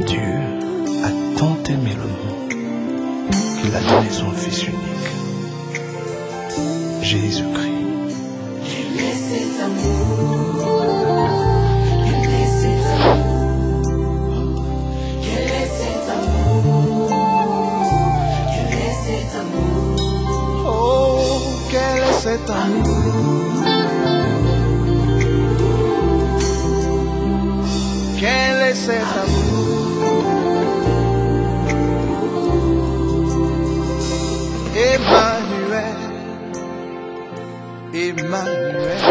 Dieu a tant aimé le monde qu'il a donné son Fils unique, Jésus-Christ. Quel est cet amour? Quel est cet amour? Quel est cet amour? Quel est cet amour? Oh, quel est cet amour? Quel est cet amour? Emmanuel, Emmanuel,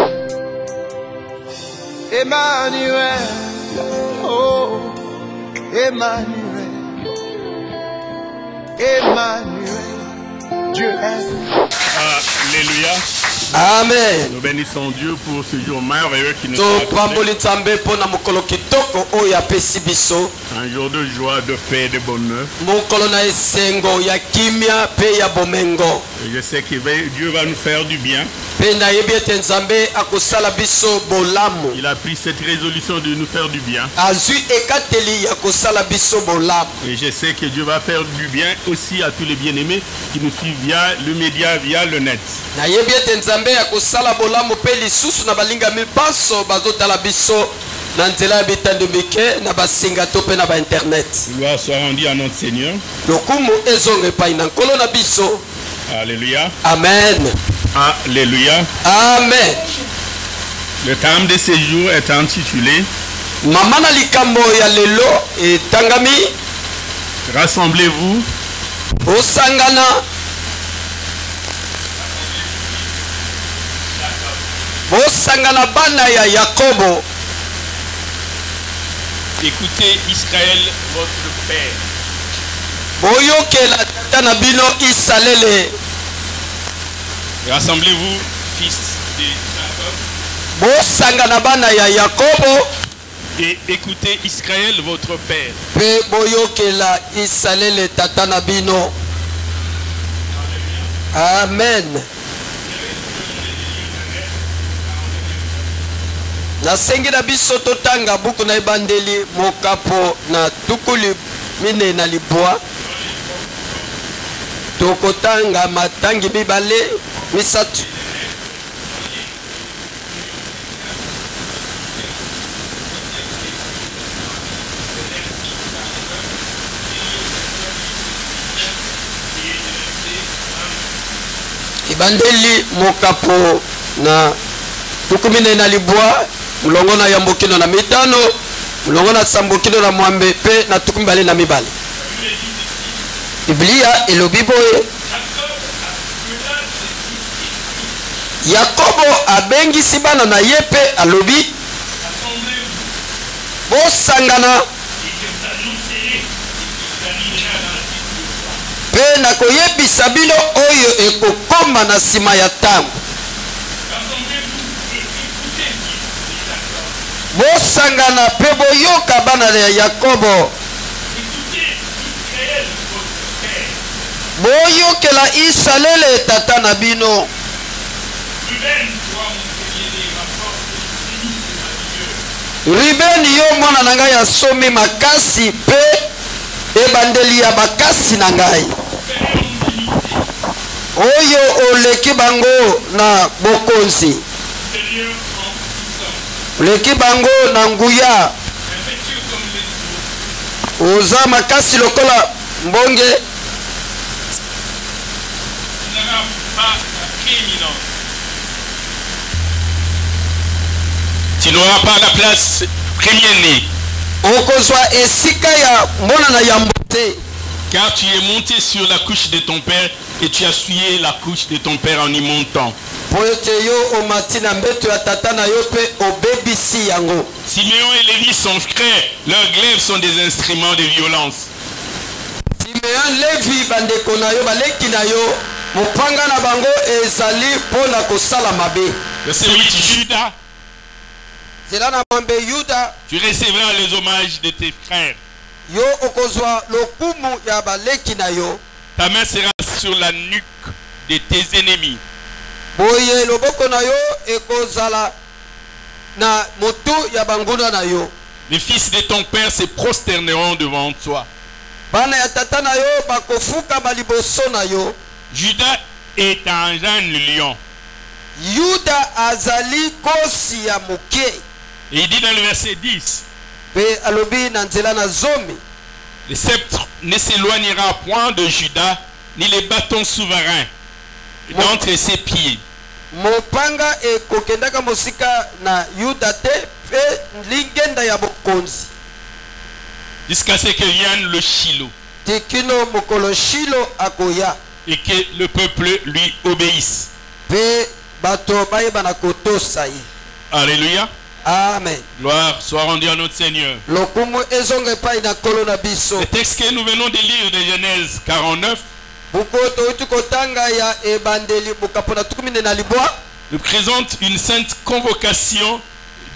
Emmanuel, oh, Emmanuel, Emmanuel, Dieu aime. Alléluia. Amen. Nous bénissons Dieu pour ce jour merveilleux qui nous a topamboli accordé. nzambe mpona mokolo kitoko oyo apesi biso Un jour de joie, de paix et de bonheur. mokolo na esengo ya kimia mpe ya bomengo Et je sais que Dieu va nous faire du bien. mpe nayebi ete nzambe akosala biso bolamu Il a pris cette résolution de nous faire du bien. azwi ekateli ya kosala biso bolamu Et je sais que Dieu va faire du bien aussi à tous les bien-aimés qui nous suivent via le média, via le net. nayebi ete nzambe akosala bolamu mpe lisusu na balingami banso bazotala biso na nzela ya bitando mike na basinga to mpe na bainternet Gloire soit rendue à notre Seigneur. lokumu ezonga epai na nkolo na biso. Alléluia. Amen. Alléluia. Amen. Le thème de ce jour est intitulé mama na likambo ya lelo etangami Rassemblez-vous osangana bosangana bana ya Yakobo. Écoutez Israël, votre père. Boyokela tata na bino Isalele. Rassemblez-vous, fils de Jacob. Bosangana bana ya Yakobo. Et écoutez Israël, votre père. Pe boyokela Isalele tata na bino. Amen. Nasengi na biso totanga buku na ebandeli mokapo na tukuli mine na libwa. Tokotanga matangi mibale misatu. Ibandeli mokapo na tukumine na libwa mulongo na yambokino na mitano mulongo na sambokino na mwambe pe na tukumbale na mibale. Biblia elobi boye Yakobo abengisi bana na ye pe alobi bosangana pe na koyebisa bino oyo ekokoma na sima ya ntango. Bosangana pe boyoka bana ya Yakobo. Boyokela Isalele tata na bino. Ruben yo mwana na ngai asomi makasi pe ebandeli ya bakasi na ngai. Oyo oleki bango na bokonzi. Oleki bango na nguya. Oza makasi lokola mbonge. Tu n'auras pas la place premier-né. Okozwa esika ya mwana na yambote. Car tu es monté sur la couche de ton père et tu as souillé la couche de ton père en y montant. Siméon et Lévi sont frères. Leurs glaives sont des instruments de violence. Verset 8, Judas, tu recevras les hommages de tes frères. Ta main sera sur la nuque de tes ennemis. Les fils de ton père se prosterneront devant toi. bana ya tata na yo bakofuka baliboso na yo. Judas est un jeune lion. Yuda azali kosi ya moke. Et il dit dans le verset 10, Pe alobi na nzela na zomi. le sceptre ne s'éloignera point de Judas, ni les bâtons souverains d'entre ses pieds. Mopanga ekokendaka mosika na Yuda te pe lingenda ya bokonzi. Jusqu'à ce que vienne le Shiloh Tikino mokolo Shilo akoya. et que le peuple lui obéisse. Pe bato bayeba na kotosa ye. Alléluia. Amen. Gloire soit rendue à notre Seigneur. Lokumu ezonge pai na kolo na biso. Le texte que nous venons de lire de Genèse 49 Bukoto utukotanga ya ebandeli bukapona tukumine na libwa. nous présente une sainte convocation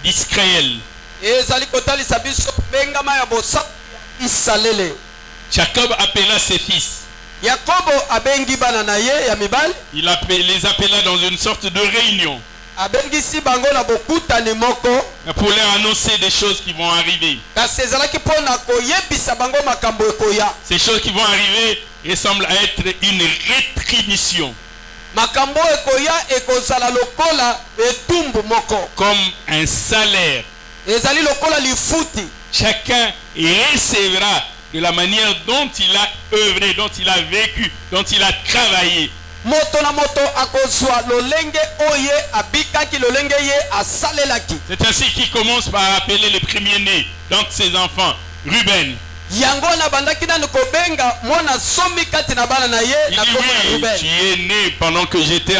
d'Israël. Ezali kotalisa biso bengama ya bosa isalele. Jacob appela ses fils. Yakobo abengi bana na ye ya mibali. Il les appela dans une sorte de réunion Abengisi bango na bokutani moko. pour leur annoncer des choses qui vont arriver. Kasi ezalaki mpona koyebisa bango makambo ekoya. Ces choses qui vont arriver ressemblent à être une rétribution, Makambo ekoya ekozala lokola etumbu moko. comme un salaire. Ezali lokola lifuti. Chacun recevra de la manière dont il a œuvré, dont il a vécu, dont il a travaillé. Moto na moto akozwa lolenge oye abikaki lolenge ye asalelaki. C'est ainsi qu'il commence par appeler les premiers-nés d'entre ses enfants, Ruben. Yango na bandaki nanu kobenga mwana somi kati na bana na ye Il na dit kombo na oui, Ruben. tu es né pendant que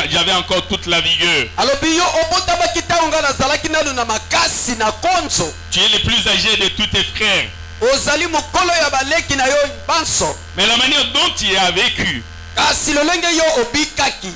j'avais encore toute la vigueur. Alobi yo obotabaki ntango nga nazalaki nanu na makasi na konzo. Tu es le plus âgé de tous tes frères. Ozali mokolo ya baleki na yo banso. Mais la manière dont tu as vécu Kasi lolenge yo obikaki.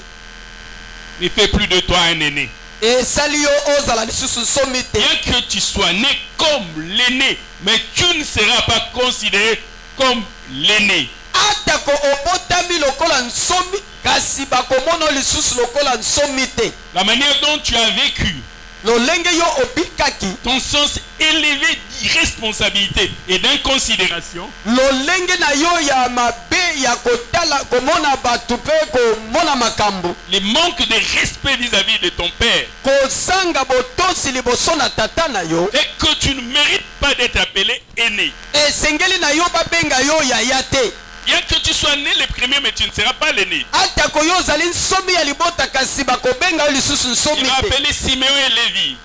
ne fait plus de toi un aîné. Esali yo ozala lisusu somi te. Bien que tu sois né comme l'aîné, mais tu ne seras pas considéré comme l'aîné. Atako obotami lokola nsomi kasi bakomona lisusu lokola nsomi te. La manière dont tu as vécu, Lolenge yo obikaki. ton sens élevé d'irresponsabilité et d'inconsidération Lolenge na yo ya mabe ya kotala komona batu pe komona makambo. le manque de respect vis-à-vis de ton père Kozanga botosi liboso na tata na yo. et que tu ne mérites pas d'être appelé aîné. Esengeli na yo babenga yo yaya te. Bien que tu sois né le premier, mais tu ne seras pas l'aîné. Atako yo ozali nsomi ya libota kasi bakobenga yo lisusu nsomi Il va te. appeler Siméon et Lévi.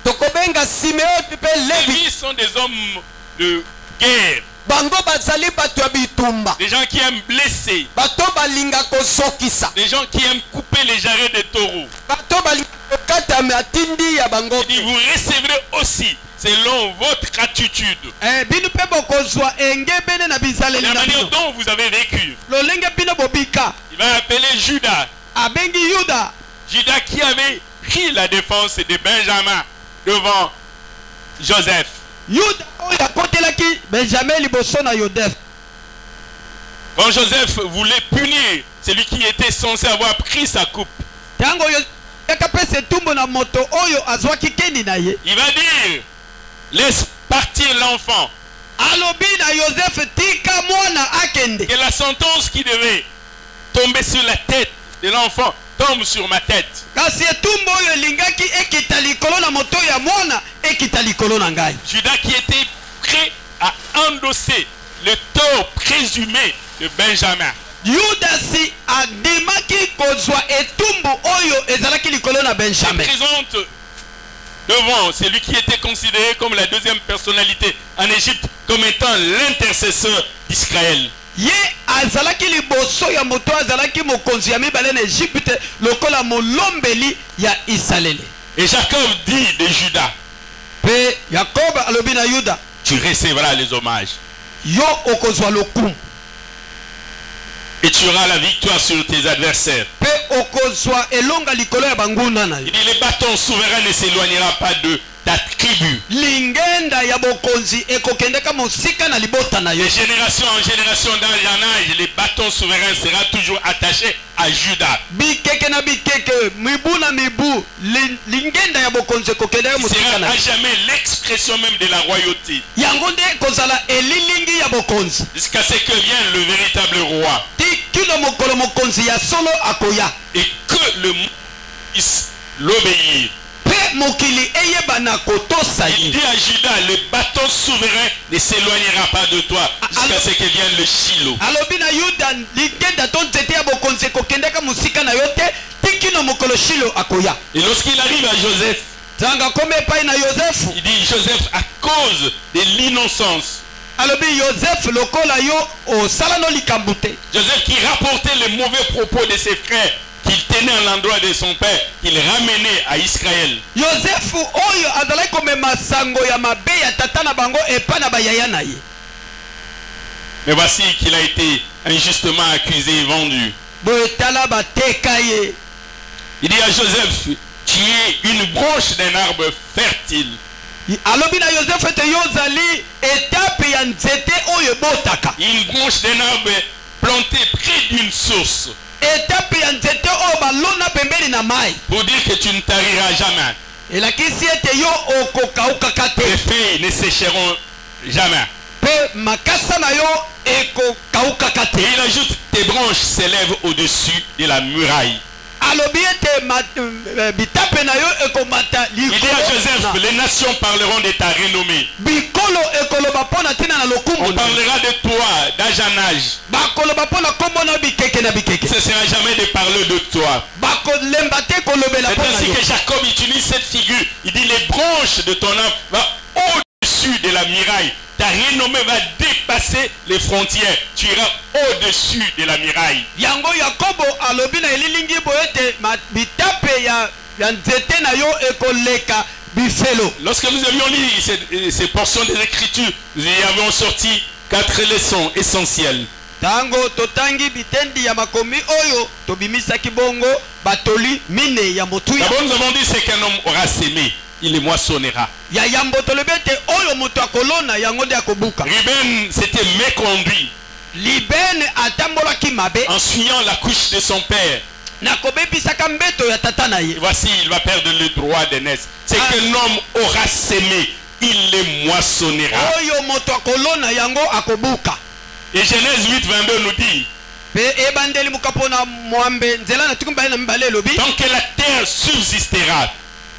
Tokobenga Simeon pe Levi. Lévi sont des hommes de guerre, Bango bazali bato ya bitumba. des gens qui aiment blesser, Bato balinga kozokisa. des gens qui aiment couper les jarrets des taureaux. Bato balinga kokata matindi ya bango. Il dit, vous recevrez aussi selon votre attitude, Binu pe bokozwa enge bene na bizaleli la na manière bino. dont vous avez vécu. Lolenge bino bobika. Il va appeler Judas. Abengi Yuda. Judas qui avait pris la défense de Benjamin devant Joseph. Yuda oyo akotelaki Benjamin liboso na Yosef. Quand Joseph voulait punir celui qui était censé avoir pris sa coupe, Tango yo yakapese tumbo na moto oyo azwaki keni na ye. il va dire, laisse partir l'enfant. Alobi na Yosef tika mwana akende. Que la sentence qui devait tomber sur la tête de l'enfant tombe sur ma tête. Kasi etumbo oyo lingaki ekita likolo na moto ya mwana ekita likolo na ngai. Judas qui était prêt à endosser le tort présumé de Benjamin. Yudasi adimaki kozwa etumbu oyo ezalaki likolo na Se Benjamin. présente devant celui qui était considéré comme la deuxième personnalité en Égypte comme étant l'intercesseur d'Israël. Ye azalaki liboso ya moto azalaki mokonzi ya mibale na Egypte lokola molombeli ya Israeli. Et Jacob dit de Judas, Pe Jacob alobi na Yuda, tu recevras les hommages yo okozwa lokumu. et tu auras la victoire sur tes adversaires. Pe okozwa elonga likolo ya banguna na yo. Il dit, le bâton souverain ne s'éloignera pas ta tribu. Lingenda ya bokonzi ekokendeka mosika na libota na yo. De génération en génération, dans un âge, les bâtons souverains seront toujours attachés à Juda. Bikeke na bikeke, mibu na mibu, lingenda ya bokonzi ekokendeka Ce mosika sera na à yo. jamais l'expression même de la royauté. Yango nde kozala elilingi ya bokonzi. Jusqu'à ce que vienne le véritable roi. Kino mokolo mokonzi ya solo akoya. Et que le monde puisse l'obéir. Pe mokili eyebana kotosa Il ye. dit à Judas, le bâton souverain ne s'éloignera pas de toi jusqu'à ce que vienne le Shiloh. Alobi na Yuda lingenda to nzete ya bokonzi ekokendeka mosika na yo te. Tikino mokolo Shilo akoya. Et lorsqu'il arrive à Joseph, Zanga kome epai na Yosefu. il dit, Joseph, à cause de l'innocence, Alobi Yosef lokola yo osala no likambu te. Joseph qui rapportait les mauvais propos de ses frères, qu'il tenait à l'endroit de son père, qu'il ramenait à Israël. Yosefu oyo azalaki komema sango ya mabe ya tata na bango epa na bayaya na ye. Mais voici qu'il a été injustement accusé et vendu. Boye tala bateka ye. Il dit à Joseph, tu es une branche d'un arbre fertile. Alobi na Yosefu ete yo ozali etape ya nzete oyo ebotaka. Une branche d'un arbre planté près d'une source. Etape ya nzete oyo balona pembeni na mai. Pour dire que tu ne tariras jamais. Elakisi ete yo okokaukaka te. Tes feuilles ne sécheront jamais. Pe makasa na yo ekokaukaka te. Et il ajoute, tes branches s'élèvent au-dessus de la muraille. Alobi ete bitape na yo ekomata Il dit à Joseph, likolo. les nations parleront de ta renommée. Bikolo ekoloba pona tina na On lokumu. parlera de toi d'âge en âge. Bakoloba pona kombo na bikeke na bikeke. Ce ne sera jamais de parler de toi. Bakolemba te kolobela C'est pona ainsi yo. que Jacob utilise cette figure. Il dit, les branches de ton arbre vont au-dessus de la muraille. Ta renommée va dépasser les frontières. Tu iras au-dessus de la muraille. Yango Yakobo alobi na elilingi boyete bitape ya nzete na yo ekoleka bifelo. Lorsque nous avions lu ces portions des Écritures, nous y avions sorti 4 leçons essentielles. Tango totangi bitendi ya makomi oyo tobimisaki bongo batoli mine ya motuya. D'abord, nous avons dit c'est qu'un homme aura sémé, il les moissonnera. Ya yambo tolebete oyo moto akolona yango nde akobuka. Ruben s'était méconduit Liben atambolaki mabe en fuyant la couche de son père. na kobebisaka mbeto ya tata na ye. Et voici, il va perdre le droit d'aînesse. C'est qu'un homme aura sémé, il les moissonnera. Oyo moto akolona yango akobuka. Et Genèse 8, 22 nous dit, Pe ebandeli mukapona mwambe nzela na tukumba na mbale lobi. tant que la terre subsistera,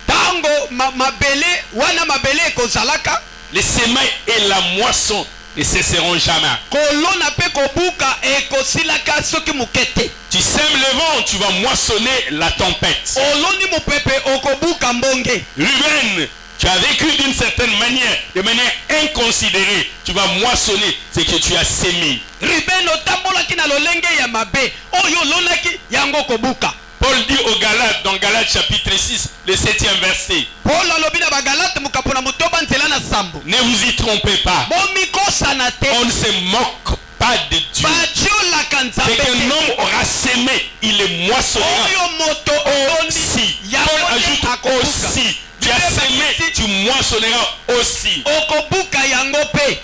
Tango mabele wana mabele ekozalaka. les semailles et la moisson ne cesseront jamais. Kolona pe kobuka ekosilaka soki mukete. Tu sèmes le vent, tu vas moissonner la tempête. Oloni mupepe okobuka mbonge. Ruben, tu as vécu d'une certaine manière, de manière inconsidérée. Tu vas moissonner ce que tu as sémé. Ruben otambolaki na lolenge ya mabe. Oyo lonaki yango kobuka. Paul dit aux Galates, dans Galates chapitre 6, le 7e verset, Paul alobi na bagalate mukapona mutoba nzela na sambo. ne vous y trompez pas. Bomikosana te. On ne se moque pas de Dieu. Batiolaka nzambe C'est qu'un te. homme aura sémé, il les moissonnera Oyo moto oloni aussi. yango Paul nde ajoute akobuka. aussi. Tu as sémé, tu moissonneras aussi. Okobuka yango pe.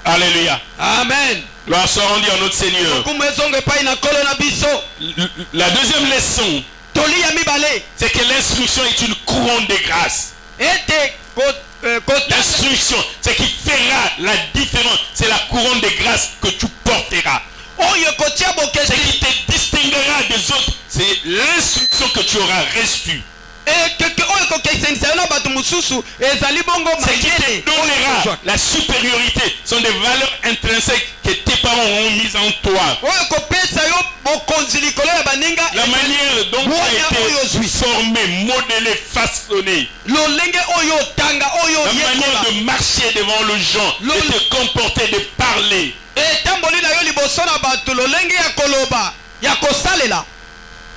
Alléluia. Amen. Gloire soit rendue à notre Seigneur. Kumu ezongo epai na kolo na biso. La deuxième leçon, Toli ya mibale. c'est que l'instruction est une couronne de grâce. Ete L'instruction, ce qui fera la différence, c'est la couronne de grâce que tu porteras. oyo kotia Ce bokesi. qui te distinguera des autres, c'est l'instruction que tu auras reçue. Keke oyo kokesenisa yo na bato mosusu ezali bongo Ce qui mayele. te donnera la supériorité sont des valeurs intrinsèques que tes parents ont mises en toi. Oyo kopesa yo bokonzi likolo ya baninga. La manière dont tu as été formé, modelé, façonné. Lolenge oyo tanga oyo La yekola. manière de marcher devant les gens, de te comporter, de parler. Etamboli na yo liboso na bato lolenge ya koloba ya kosalela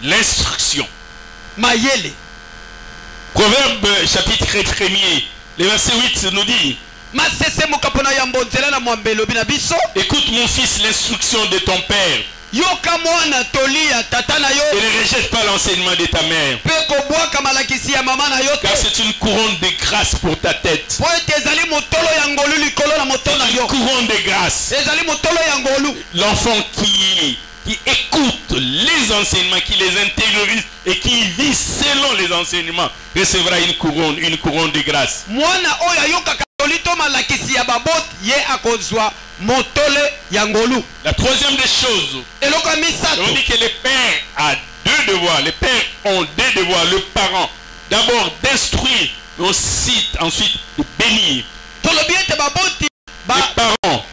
L'instruction. mayele. Proverbe chapitre 1er, le verset 8 nous dit, Masese mukapona ya mbonzela na mwambe lobi na biso. écoute mon fils l'instruction de ton père Yoka mwana toli ya tata na et yo. ne rejette pas l'enseignement de ta mère, Pe kobwaka malakisi ya mama na yo car te. c'est une couronne de grâce pour ta tête. po ete ezali motolo ya ngolu likolo na moto na Une yo couronne de grâce. ezali motolo ya ngolu. L'enfant qui écoute les enseignements, qui les intériorise et qui vit selon les enseignements recevra une couronne de grâce. Mwana oyo ayokaka tolito malakisi ya baboti ye akozwa motole ya ngolu. La troisième des choses, Eloko ya misato. on dit que les pères ont deux devoirs. Les pères ont deux devoirs. Le parent, d'abord d'instruire, mais ensuite de bénir. Tolobi ete baboti Les parents,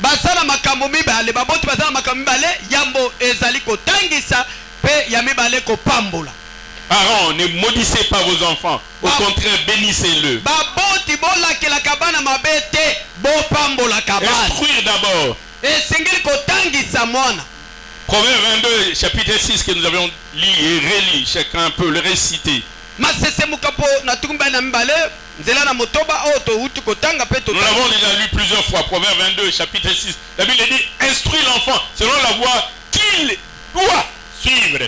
basala makambo mibale, baboti basala makambo mibale, yambo ezali kotangisa pe ya mibale kopambola. parents, ne maudissez pas vos enfants. Au contraire, bénissez-le. Baboti bolakelaka bana mabe te bopambolaka bana. Instruire d'abord. Esengeli kotangisa mwana. Proverbe 22, chapitre 6, que nous avions lu et relu. Chacun peut le réciter. Masese mukapo na tukumba na mibale nzela na motoba oto hutu kotanga pe Nous l'avons déjà lu plusieurs fois. Proverbe 22, chapitre 6. La Bible dit, instruis l'enfant selon la voie qu'il doit suivre.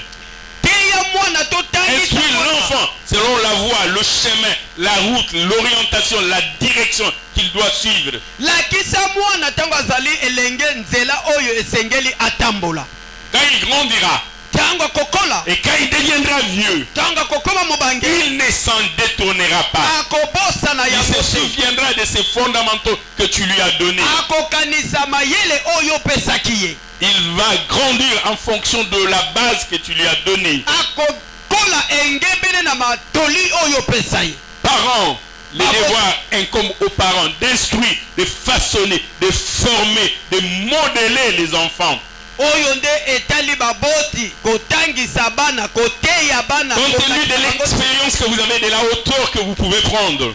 Instruis l'enfant selon la voie, le chemin, la route, l'orientation, la direction qu'il doit suivre. Lakisa mwana tango azali elenge nzela oyo esengeli atambola. Quand il grandira Tango kokola. et quand il deviendra vieux, Tango kokoma mobange. il ne s'en détournera pas. Akobosa na Il yango. se souviendra de ces fondamentaux que tu lui as donnés. Akokanisa mayele oyo pesaki ye. Il va grandir en fonction de la base que tu lui as donnée. Akokola engebene na matoli oyo pesai. Parents, les devoirs incombent aux parents d'instruire, de façonner, de former, de modeler les enfants. Oyo nde etali baboti kotangisa bana koteya bana. Compte tenu de l'expérience que vous avez, de la hauteur que vous pouvez prendre.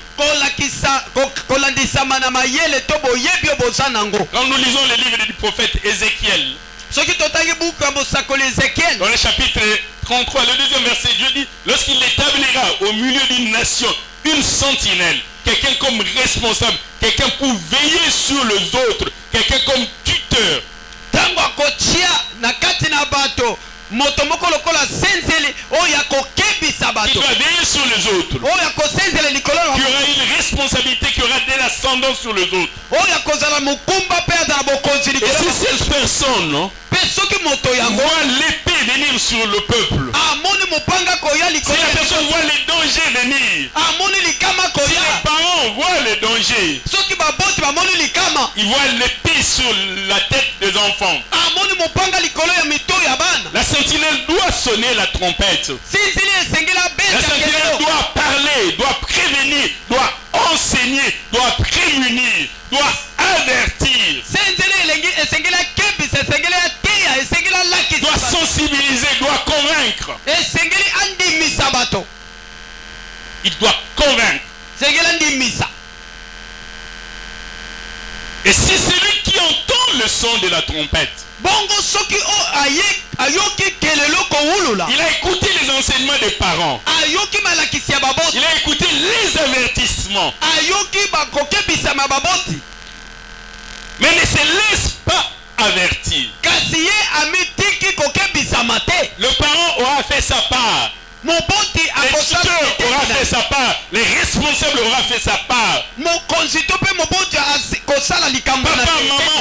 Kolandisa mana mayele to boyebi oboza nango. Quand nous lisons le livre du prophète Ézéchiel, Soki totangi buku ya mosakoli Ezekiel. dans le chapitre 33, le deuxième verset, Dieu dit, lorsqu'il établira au milieu d'une nation une sentinelle, quelqu'un comme responsable, quelqu'un pour veiller sur les autres, quelqu'un comme tuteur. Tango akotia na kati na bato moto moko lokola senzeli oyo akokebisa Qui bato doit veiller sur les autres. oyo akosenzela likolo na Qui aura une responsabilité, qui aura de l'ascendance sur les autres. oyo akozala mokumba pe azala bokonzi Et likolo si cette personne, non, pe soki moto yango voit l'épée venir sur le peuple, amoni mopanga koya si likolo la personne voit les dangers venir, amoni likama si koya les parents voient les dangers, soki baboti bamoni likama ils voient l'épée sur la tête des enfants. amoni mopanga likolo ya mito ya bana La sentinelle doit sonner la trompette. sinzili esengela La beta sentinelle kelelo doit parler, doit prévenir, doit enseigner, doit prémunir, doit avertir, senzeli elengi esengela kebisa esengela teya esengela doit lakisa sensibiliser, doit convaincre. esengeli andimisa bato Il doit convaincre. esengeli andimisa. Et si celui qui entend le son de la trompette, Bongo soki o ayoki kelelo kowulula il a écouté les enseignements des parents, ayoki malakisi ya baboti il a écouté les avertissements, ayoki bakokebisa ma baboti mais ne se laisse pas avertir. kasi ye amitiki kokebisama te. Le parent aura fait sa part, Moboti le tuteur aura fait sa part, les responsables aura fait sa part, mokonzi to pe moboti kosala likambo na papa,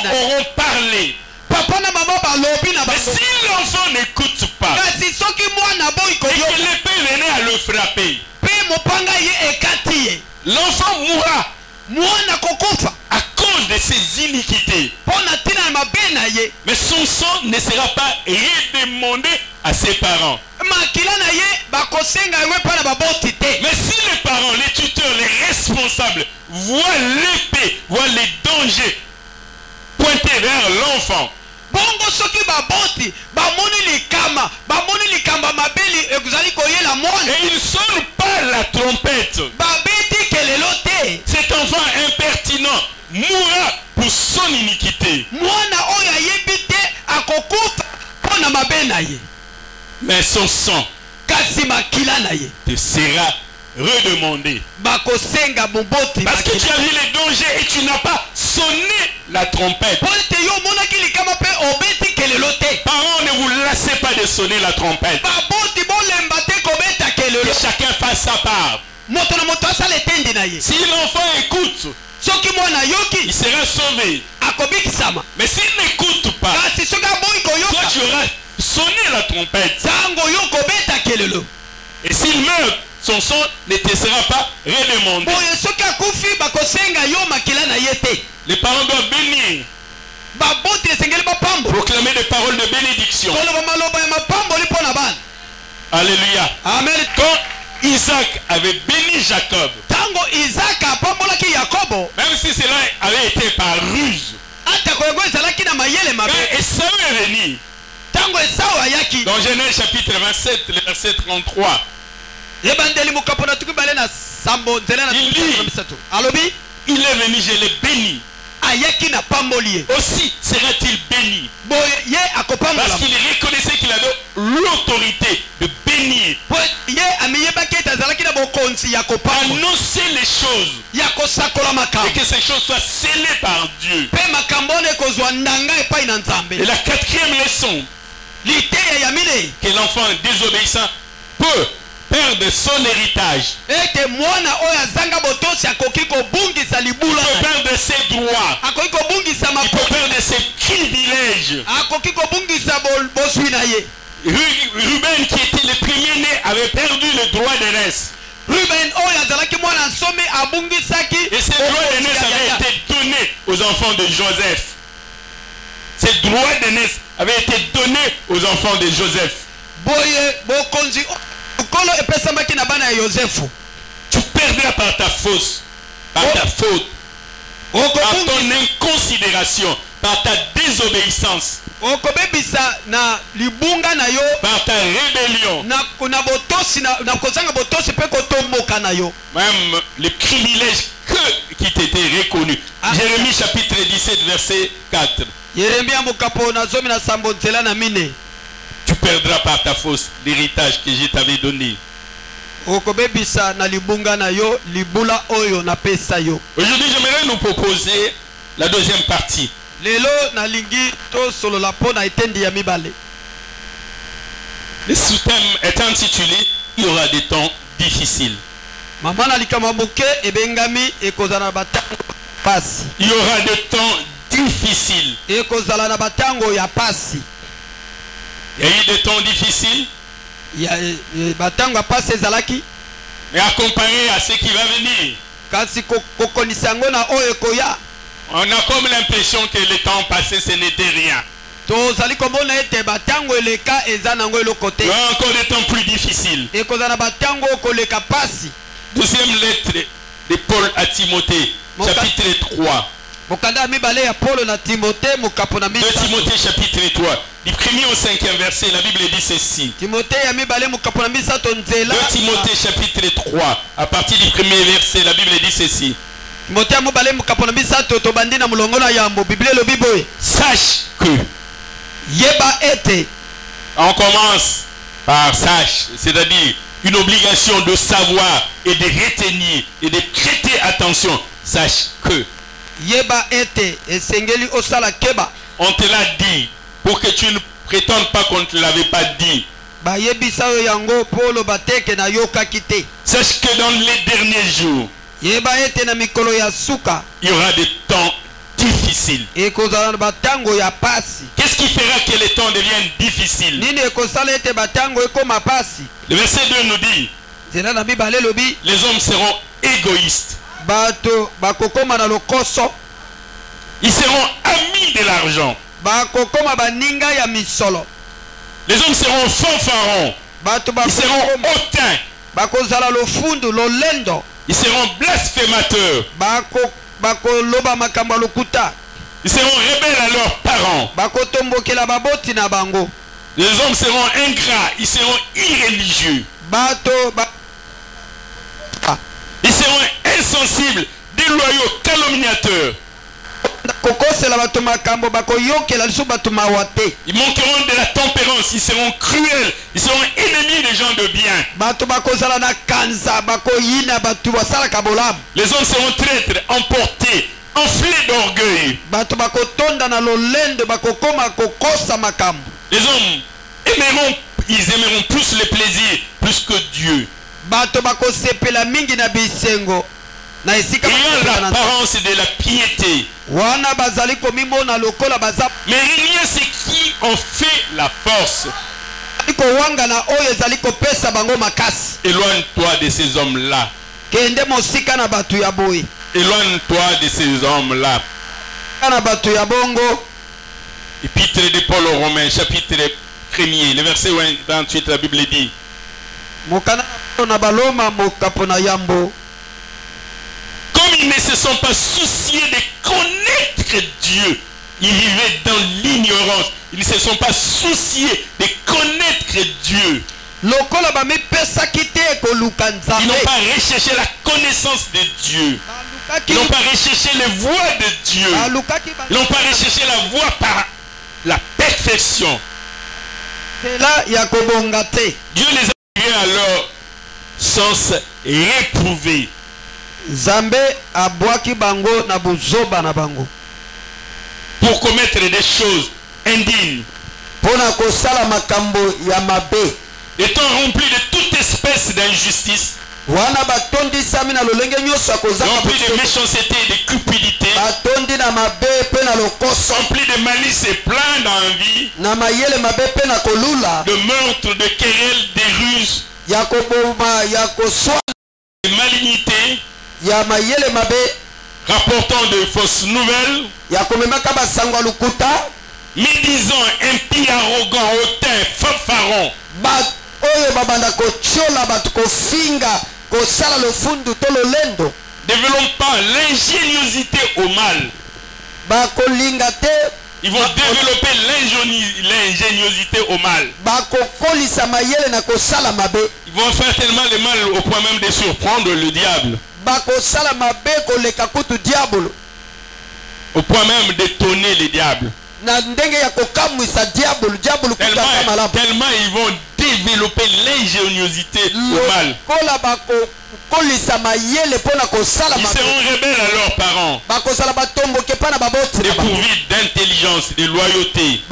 maman auront parlé. papa na mama balobi na Mais bango si l'enfant n'écoute pas kasi soki mwana boyi et que koyoka l'épée venait à le frapper, pe mopanga ye ekati ye l'enfant mourra mwana kokufa à cause de ses iniquités. mpo na ntina na mabe na ye. Mais son sang ne sera pas redemandé à ses parents. Makila na ye bakosenga yango epai na baboti te. Mais si les parents, les tuteurs, les responsables voient l'épée, voient les dangers pointés vers l'enfant, Bongo soki baboti bamoni likamba mabeli ezali koyela mwana et ils ne sonnent pas la trompette, babeti kelelo te. cet enfant impertinent mourra pour son iniquité. Mwana oyo ayebi te akokufa mpo na mabe na ye. Mais son sang Kasi makila na ye te sera redemandé. bakosenga moboti Parce que tu as vu les dangers et tu n'as pas sonné la trompette. po ete yo omonaki likama mpe obeti kelelo te. Parents, ne vous lassez pas de sonner la trompette. Baboti bolemba te kobeta kelelo. Que chacun fasse sa part. moto na moto asala etendi na ye. Si l'enfant écoute, Soki mwana yoki il sera sauvé. akobikisama. Mais s'il n'écoute pas, Kasi soki aboyi toi koyoka tu auras sonné la trompette. tango yo kobeta kelelo. Et s'il meurt, son sang ne te sera pas redemandé. Boye soki akufi bakosenga yo makila na ye te. Les parents doivent bénir, Baboti esengeli bapambo. proclamer des paroles de bénédiction. Koloba maloba ya mapamboli mpo na bana. Alléluia. Amen. Quand Isaac avait béni Jacob, Tango Isaka apambolaki Yakobo, même si cela avait été par ruse, ata koyego ezalaki na mayele mabe. quand Esau est venu, Tango Esau ayaki. dans Genèse chapitre 27, le verset 33, Ebandeli mukapo na tuki bale na sambo nzela na Il dit. misatu. Alobi il est venu, je l'ai béni. ayaki na pamboli. Aussi sera-t-il béni. Boye ye akopambola. Parce qu'il reconnaissait qu'il avait l'autorité de bénir, Boye ye amiyebaki ete azalaki na bokonzi ya kopambola. annoncer les choses Ya kosakola et makambo. que ces choses soient scellées par Dieu. Pe makambo ne kozwa ndanga epai na Et Nzambe. la quatrième leçon, Liteya ya mine. que l'enfant désobéissant peut perdre son héritage, Ete mwana oyo azanga botosi akoki kobungisa libula. peut perdre ses droits, Akoki kobungisa il peut makoki. perdre ses privilèges. Akoki kobungisa boswi na ye. Ruben, qui était le premier-né, avait perdu le droit d'aînesse. Ruben oyo azalaki mwana nsomi abungisaki. Et ces droits d'aînesse avaient été donnés aux enfants de Joseph. Ces droits d'aînesse avaient été donnés aux enfants de Joseph. Boye bokonzi okolo epesamaki na bana ya Yosefu. Tu perdras par ta faute, par ta faute, par Okobungi ton inconsidération, par ta désobéissance, okobebisa na libunga na yo par ta rébellion, na botosi na kozanga botosi pe kotomboka na yo. même les privilèges qui t'étaient reconnus. Ah. Jérémie chapitre 17 verset 4. Yeremia mukapo na zomi na sambo nzela na mine. Tu perdras par ta faute l'héritage que je t'avais donné. Okobebisa na libunga na yo libula oyo na pesa yo. Aujourd'hui, j'aimerais nous proposer la deuxième partie. Lelo na lingi to solo la po na etendi ya mibale. Le sous-thème est intitulé « Il y aura des temps difficiles Mama na likama buke ebengami ekozala na batango pasi. » Il y aura des temps difficiles. Ekozala na batango ya pasi. Il y a eu des temps difficiles, Ya batango ya pasi ezalaki. mais accompagné à ce qui va venir. Kasi kokonisa yango na oyo ekoya. On a comme l'impression que le temps passé, ce n'était rien. Tozali komona ete batango eleka eza nango eloko te. Il y aura encore des temps plus difficiles. Ekozala na batango koleka pasi. Deuxième lettre de Paul à Timothée, chapitre 3. Mokanda ya mibale ya Paulo na Timote mokapo na 2 misato. Timothée chapitre 3. Du 1er au 5e verset, la Bible dit ceci. Timote ya mibale mokapo na misato 2 nzela. Timothée chapitre 3, à partir du 1er verset, la Bible dit ceci. Timote ya mibale mokapo na misato tobandi na mulongo na yambo. Biblia elobi boye. Sache que, Yeba ete. on commence par sache, c'est-à-dire une obligation de savoir et de retenir et de prêter attention. Sache que, Yeba ete esengeli osala keba. on te l'a dit pour que tu ne prétendes pas qu'on ne te l'avait pas dit. Ba yebisa yo yango Paulo bateke na yokaki te. Sache que dans les derniers jours, Yeba ete na mikolo ya suka. il y aura des temps difficiles. Ekozala na batango ya pasi. Qu'est-ce qui fera que les temps deviennent difficiles? Nini ekosala ete batango ekoma pasi. Le verset 2 nous dit, Nzela na mibale elobi. les hommes seront égoïstes. Bato bakokoma na lokoso. Ils seront amis de l'argent. Bakokoma baninga ya misolo. Les hommes seront fanfarons. Bato Ils seront bakokoma hautains. bakozala lofundu lolendo. Ils seront blasphémateurs. Bakoloba makambo ya lokuta. Ils seront rebelles à leurs parents. Bakotombokela baboti na bango. Les hommes seront ingrats. Ils seront irréligieux. Bato Ils seront insensibles, déloyaux, calomniateurs. kokosela bato makambo bakoyokela lisu bato mawa te. Ils manqueront de la tempérance. Ils seront cruels. Ils seront ennemis des gens de bien. Bato bakozala na kanza bakoyina bato basalaka bolamu. Les hommes seront traîtres, emportés, enflés d'orgueil. Bato bakotonda na lolendo bakokoma kokosa makambo. Les hommes aimeront, ils aimeront plus les plaisirs plus que Dieu. bato bakosepela mingi na bisengo na esika ayant l'apparence de la piété. wana bazali komimona lokola baza Mais rien c'est qui en fait la force. kowanga na oyo ezali kopesa bango makasi. Éloigne-toi de ces hommes-là. Kende mosika na bato ya boye. Éloigne-toi de ces hommes-là. Na bato ya bongo. Épître de Paul aux Romains, chapitre 1er, le verset 28, la Bible dit. Mokana na baloma mokapo na yambo. Comme ils ne se sont pas souciés de connaître Dieu, ils vivaient dans l'ignorance. Ils ne se sont pas souciés de connaître Dieu. Ils n'ont pas recherché la connaissance de Dieu. Ils n'ont pas recherché les voies de Dieu. Ils n'ont pas recherché la voie par la perfection. Dieu les a mis à leur sens réprouvé. Pour commettre des choses indignes. Étant remplis de toute espèce d'injustice, remplis de méchanceté et de cupidité, remplis de malice et plein d'envie, de meurtre, de querelles, de ruses, de malignité, rapportant de fausses nouvelles, médisant, impie, arrogant, hautain, fanfaron, développant l'ingéniosité au mal. Ils vont développer l'ingéniosité au mal. Ils vont faire tellement le mal au point même de surprendre le diable. Au point même d'étonner le diable. Tellement ils vont développer l'ingéniosité au mal. Ils seront rebelles à leurs parents, dépourvus d'intelligence, de loyauté.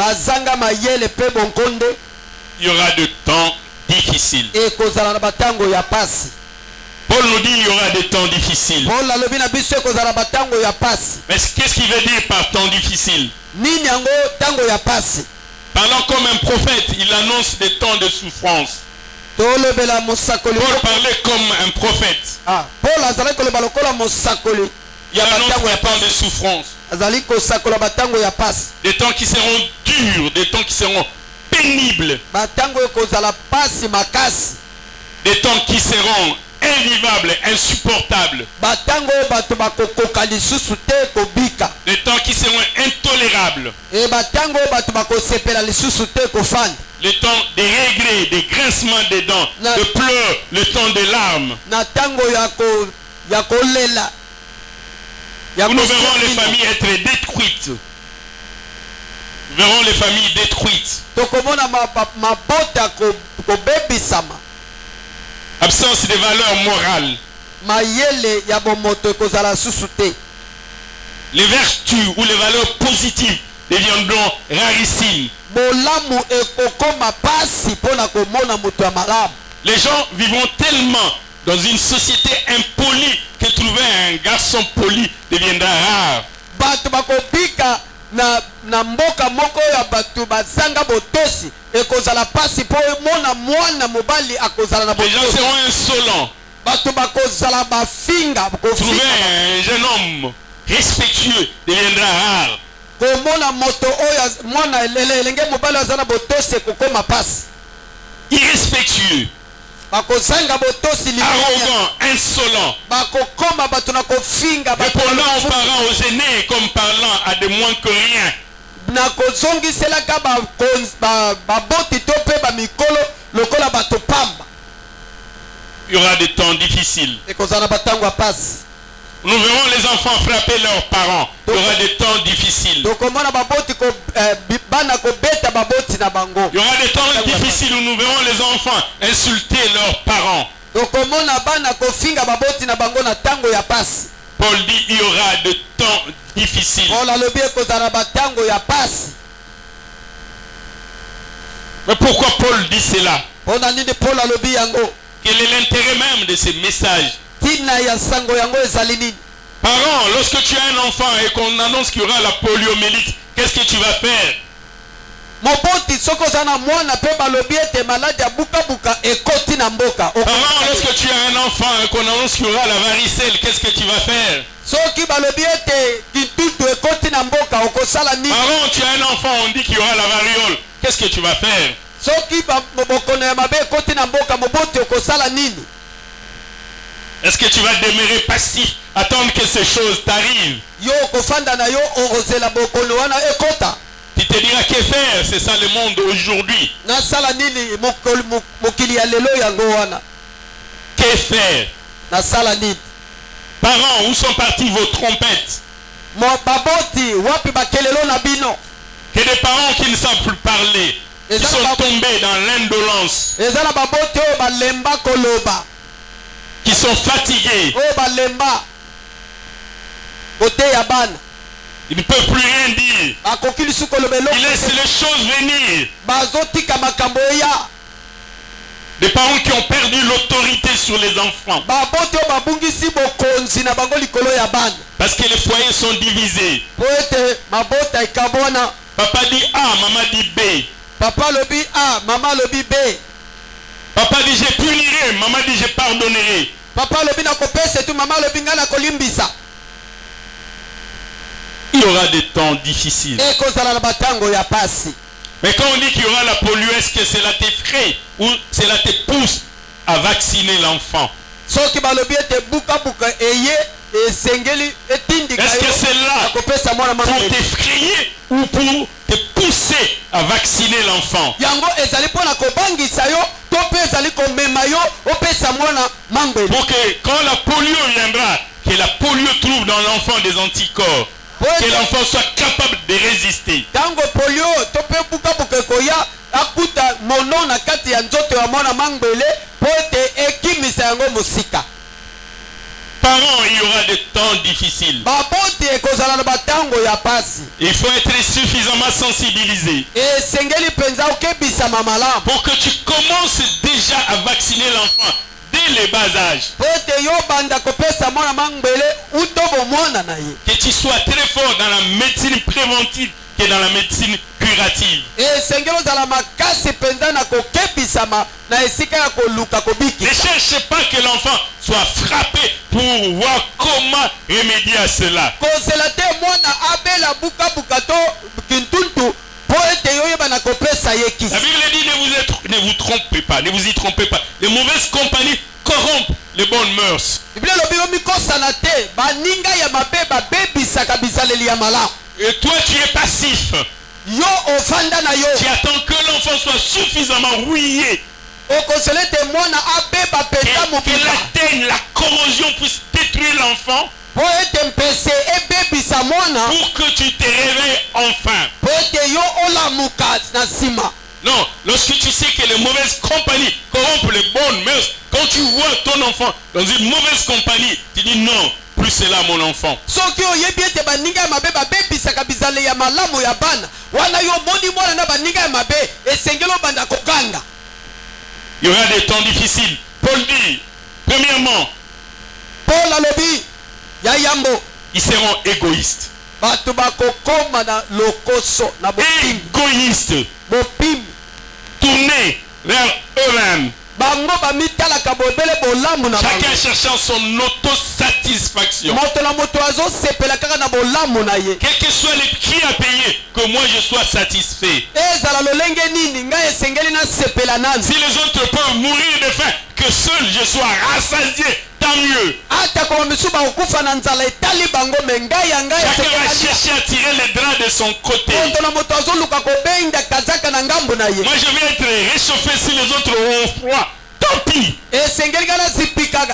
Il y aura de temps difficiles. Paul nous dit qu'il y aura des temps difficiles. Mais qu'est-ce qu'il veut dire par temps difficile? Parlant comme un prophète, il annonce des temps de souffrance. Paul parlait comme un prophète. Il annonce des temps de souffrance. Des temps qui seront durs, des temps qui seront pénibles. Des temps qui seront invivables, insupportables. Des temps qui seront intolérables. Le temps des regrets, des grincements des dents, de pleurs, le temps des larmes. Nous verrons les familles être détruites. Nous verrons les familles détruites. Absence de valeurs morales. Les vertus ou les valeurs positives deviendront rarissimes. Les gens vivront tellement dans une société impolie que trouver un garçon poli deviendra rare. Les gens seront insolents. Trouver un jeune homme respectueux deviendra rare. Irrespectueux, arrogant, insolent, répondant aux parents, aux aînés comme parlant à de moins que rien. Il y aura des temps difficiles. Nous verrons les enfants frapper leurs parents. Il y aura des temps difficiles. Il y aura des temps difficiles où nous verrons les enfants insulter leurs parents. Paul dit il y aura de temps difficiles. Mais pourquoi Paul dit cela? Quel est l'intérêt même de ces messages? tina ya sango yango ezali nini? Parents, lorsque tu as un enfant et qu'on annonce qu'il y aura la poliomyélite, qu'est-ce que tu vas faire? Moboti soko zana mwana pe balobi ete maladi ya buka ekoti na mboka. Parents, lorsque tu as un enfant et qu'on annonce qu'il y aura la varicelle, qu'est-ce que tu vas faire? Soki balobi ete kitutu ekoti na mboka okosala nini? Parents, tu as un enfant, on dit qu'il y aura la variole, qu'est-ce que tu vas faire? Soki bokono ya mabe ekoti na mboka moboti okosala nini? Est-ce que tu vas demeurer passif, attendre que ces choses t'arrivent? Yo okofanda na yo orozela bokono wana ekota. Tu te diras que faire, c'est ça le monde aujourd'hui. Nasala nini mokili ya lelo yango wana? Que faire? Nasala nini? Parents, où sont partis vos trompettes? Mo baboti wapi bakelelo na bino? Que des parents qui ne savent plus parler, qui sont tombés dans l'indolence, Ezala baboti o balemba koloba, qui sont fatigués, o balemba kote ya bana. ils ne peuvent plus rien dire. Bakoki lisuko lobelo. Ils laissent les choses venir. Bazotika makambo ya. Des parents qui ont perdu l'autorité sur les enfants. Baboti o babungisi bokonzi na bango likolo ya bana. Parce que les foyers sont divisés. Po ete mabota ikabona. Papa dit A, maman dit B. Papa lobi A, maman lobi B. Papa dit je punirai, maman dit je pardonnerai. Papa lobi na kopesa tu, maman lobi nga na kolimbisa. Il y aura des temps difficiles. Ekozala na batango ya pasi. Mais quand on dit qu'il y aura la polio, est-ce que cela t'effraie ou cela te pousse à vacciner l'enfant? Soki balobi ete buka eye esengeli etindika. Est-ce que c'est là kopesa mwana pour mama t'effrayer ou pour te pousser à vacciner l'enfant? yango ezali pona kobangisa yo to pe ezali komema yo opesa mwana mangweli. Pour que quand la polio viendra, que la polio trouve dans l'enfant des anticorps, que l'enfant soit capable de résister. Tango polio to pe buka koya akuta mono na kati ya nzoto ya mwana mangwele po ete ekimisa yango musika. Parents, il y aura des temps difficiles. Baboti ekozala na batango ya pasi. Il faut être suffisamment sensibilisé Esengeli penza okebisa mamala. pour que tu commences déjà à vacciner l'enfant dès le bas âge. Po ete yo banda kopesa mwana mangwele utobo mwana na ye. Que tu sois très fort dans la médecine préventive que dans la médecine curative. Esengeli ozala makasi penza na kokebisama na esika ya koluka kobiki. Ne cherche pas que l'enfant soit frappé pour voir comment remédier à cela. Kozela te mwana abela buka to kintuntu po ete yo yeba na kopesa ye La kisi. Bible dit ne vous trompez pas, ne vous y trompez pas. Les mauvaises compagnies corrompent les bonnes mœurs. Biblia lobi yo mikosana te baninga ya mabe babebisaka bizaleli ya malamu. Et toi tu es passif. Yo ofanda na yo. Tu attends que l'enfant soit suffisamment rouillé, Okosele te mwana abeba penza que mobila. la corrosion puisse détruire l'enfant Po ete mpese ebebisa mwana. pour que tu te réveilles enfin. Po ete yo olamuka na sima. Non, lorsque tu sais que les mauvaises compagnies corrompent les bonnes mœurs, quand tu vois ton enfant dans une mauvaise compagnie, tu dis non, plus c'est là mon enfant. Soki oyebi ete baninga ya mabe babebisaka bizaleli ya malamu ya bana. Wana yo moni mwana na baninga ya mabe esengeli obanda kokanga. Il y aura des temps difficiles. Paul dit, premièrement, Paul alobi ya yambo ils seront égoïstes. bato bakokoma na lokoso na bopimi. Égoïstes, Bopimi tournés vers eux-mêmes. bango bamitalaka bobele bolamu na Chacun bango. cherchant son autosatisfaction. Moto na moto azosepela kaka na bolamu na ye. Quel que soit le prix à payer, que moi je sois satisfait. Ezala lolenge nini ngai esengeli nasepela nani. Si les autres peuvent mourir de faim, que seul je sois rassasié, tant mieux. Ata koma misu bakokufa na nzala etali bango me ngai ya ngai Chacun va esengeli. chercher à tirer les draps de son côté. Moto na moto azoluka kobenga kazaka na ngambo na ye. Moi je vais être réchauffé si les autres ont froid. Tant pis. Esengeli kana zipika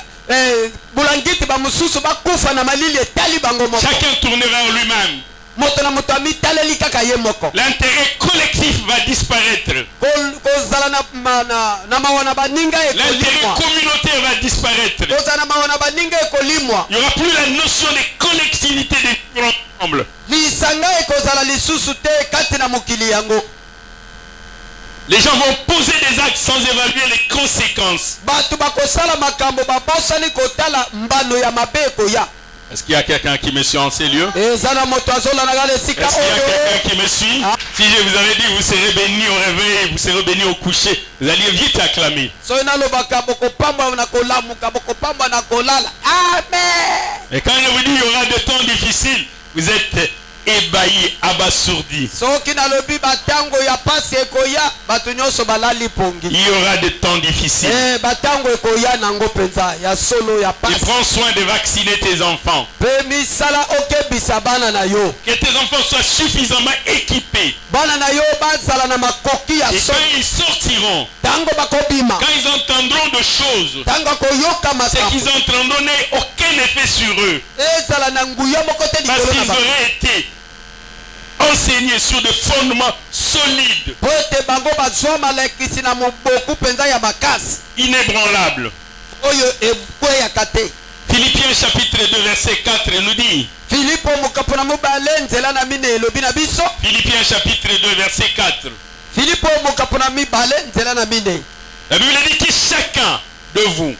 bulangiti bamususu bakufa na malili etali bango moko. Chacun tournera en lui-même. Moto na moto amitaleli kaka ye moko. L'intérêt collectif va disparaître. Kozala na mawana baninga L'intérêt ekolimwa. communautaire va disparaître. Kozala na mawana baninga ekolimwa. Il n'y aura plus la notion de collectivité de vivre ensemble. Lisanga ekozala lisusu te kati na mokili yango. Les gens vont poser des actes sans évaluer les conséquences. bato bakosala makambo babosani kotala mbano ya mabe ekoya. Est-ce qu'il y a quelqu'un qui me suit en ces lieux? eza na moto azolandaka lesika Est-ce qu'il y a oyo. quelqu'un qui me suit? Si je vous avais dit vous serez bénis au réveil, vous serez bénis au coucher, vous alliez vite acclamer. soki nalobaka bokopambwa na kolamuka bokopambwa na kolala. Amen. Et quand je vous dis il y aura des temps difficiles, vous êtes ébahis, abasourdis. soki nalobi batango ya pasi ekoya bato nyonso balali pongi. Il y aura des temps difficiles. batango ekoya nango mpenza ya solo ya Et pasi. prends soin de vacciner tes enfants. mpe misala okebisa bana na yo. Que tes enfants soient suffisamment équipés. bana na yo bazala na makoki ya Et solo. quand ils sortiront, ntango bakobima quand ils entendront de choses, ntango akoyoka c'est makambo qu'ils entendront n'aient aucun effet sur eux. ezala na nguya moko te Parce likolo qu'ils na bango. auraient été enseignés sur des fondements solides, po ete bango bazwa malakisi na moboku mpenza ya makasi inébranlables. oyo ekweyaka te. Philippiens chapitre 2 verset 4 nous dit, filipo mokapo na mobale nzela na mine elobi na biso. Philippiens chapitre 2 verset 4, filipo mokapo na mibale nzela na mine. la Bible dit que chacun de vous,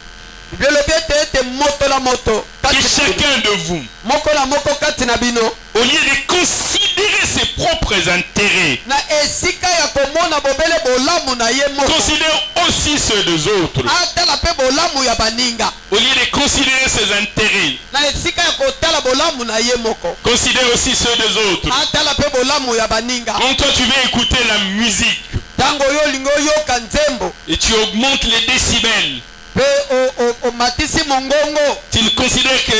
biblia elobi ete ete moto na moto que kati na bino. chacun de vous, moko na moko kati na bino au lieu de considérer ses propres intérêts, na esika ya komona bobele bolamu na ye moko considère aussi ceux des autres. atala mpe bolamu ya baninga. Au lieu de considérer ses intérêts, na esika ya kotala bolamu na ye moko considère aussi ceux des autres. atala mpe bolamu ya baninga. Quand toi tu veux écouter la musique ntango oyo olingi oyoka nzembo et tu augmentes les décibels, mpe omatisi mongongo tu ne considères que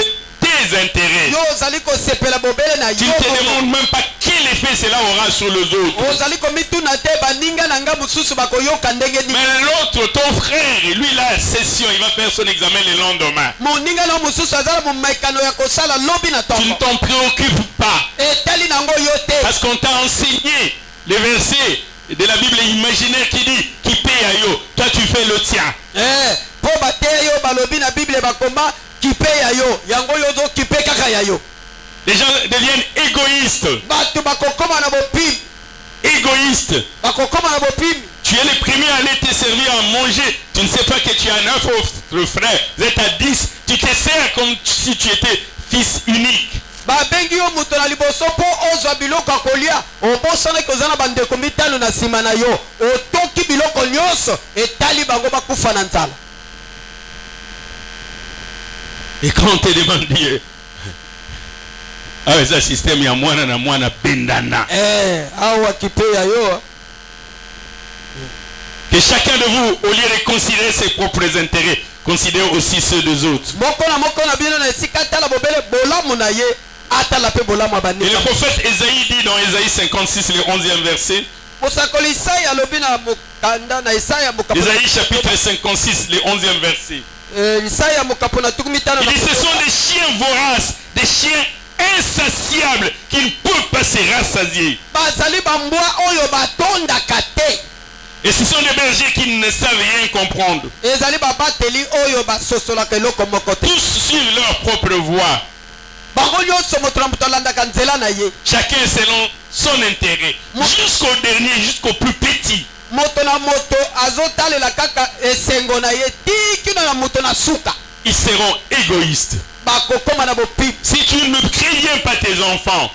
tes intérêts. yo ozali kosepela bobele na Tu yo ne te moko. demandes même pas quel effet cela aura sur les autres. ozali komituna te baninga na nga mosusu bakoyoka ndenge nini. Mais l'autre, ton frère, lui, il a session, il va faire son examen le lendemain. moninga na mosusu azala momekano ya kosala lobi na Tu ne ntongo t'en préoccupes pas. etali nango yo te. Parce qu'on t'a enseigné les versets de la Bible imaginaire qui dit qui paye à yo. Toi, tu fais le tien. po bateya yo balobi na bible bakoma kipe ya yo yango yo ozokipe kaka ya yo. Les gens deviennent égoïstes. bato bakokoma na bopimi Égoïstes. bakokoma na bopimi. Tu es le premier à aller te servir à manger. Tu ne sais pas que tu as 9 autres frères. Vous êtes à 10. Tu te sers comme si tu étais fils unique. babengi yo moto na liboso mpo ozwa biloko ya kolia obosanaki oza na bandeko mitano na nsima na yo otoki biloko nyonso etali bango bakufa na nzala. Et quand on te demande, ah, ça système ya mwana na mwana bendana. awa kipe ya yo. Que chacun de vous, au lieu de considérer ses propres intérêts, considère aussi ceux des autres. moko na bino na esika atala bobele bolamu na ye atala mpe bolamu ya Et baninga. le prophète Esaïe dit dans Esaïe 56, le 11e verset, mosakoli isaya alobi na mokanda na isaya mokapo Esaïe chapitre 56, le 11e verset. isaya mokapo na tuku mitano Il dit, ce sont des chiens voraces, des chiens insatiables qui ne peuvent pas se rassasier. bazali bambwa oyo batondaka te. Et ce sont des bergers qui ne savent rien comprendre. ezali babateli oyo basosolaka eloko moko te. Tous suivent leur propre voie. bango nyonso moto na moto alandaka nzela na ye. Chacun selon son intérêt. Jusqu'au dernier, jusqu'au plus petit. moto na moto azotalela kaka esengo na ye tikino na moto na suka. Ils seront égoïstes. bakokoma na bopimi. Si tu ne préviens pas tes enfants,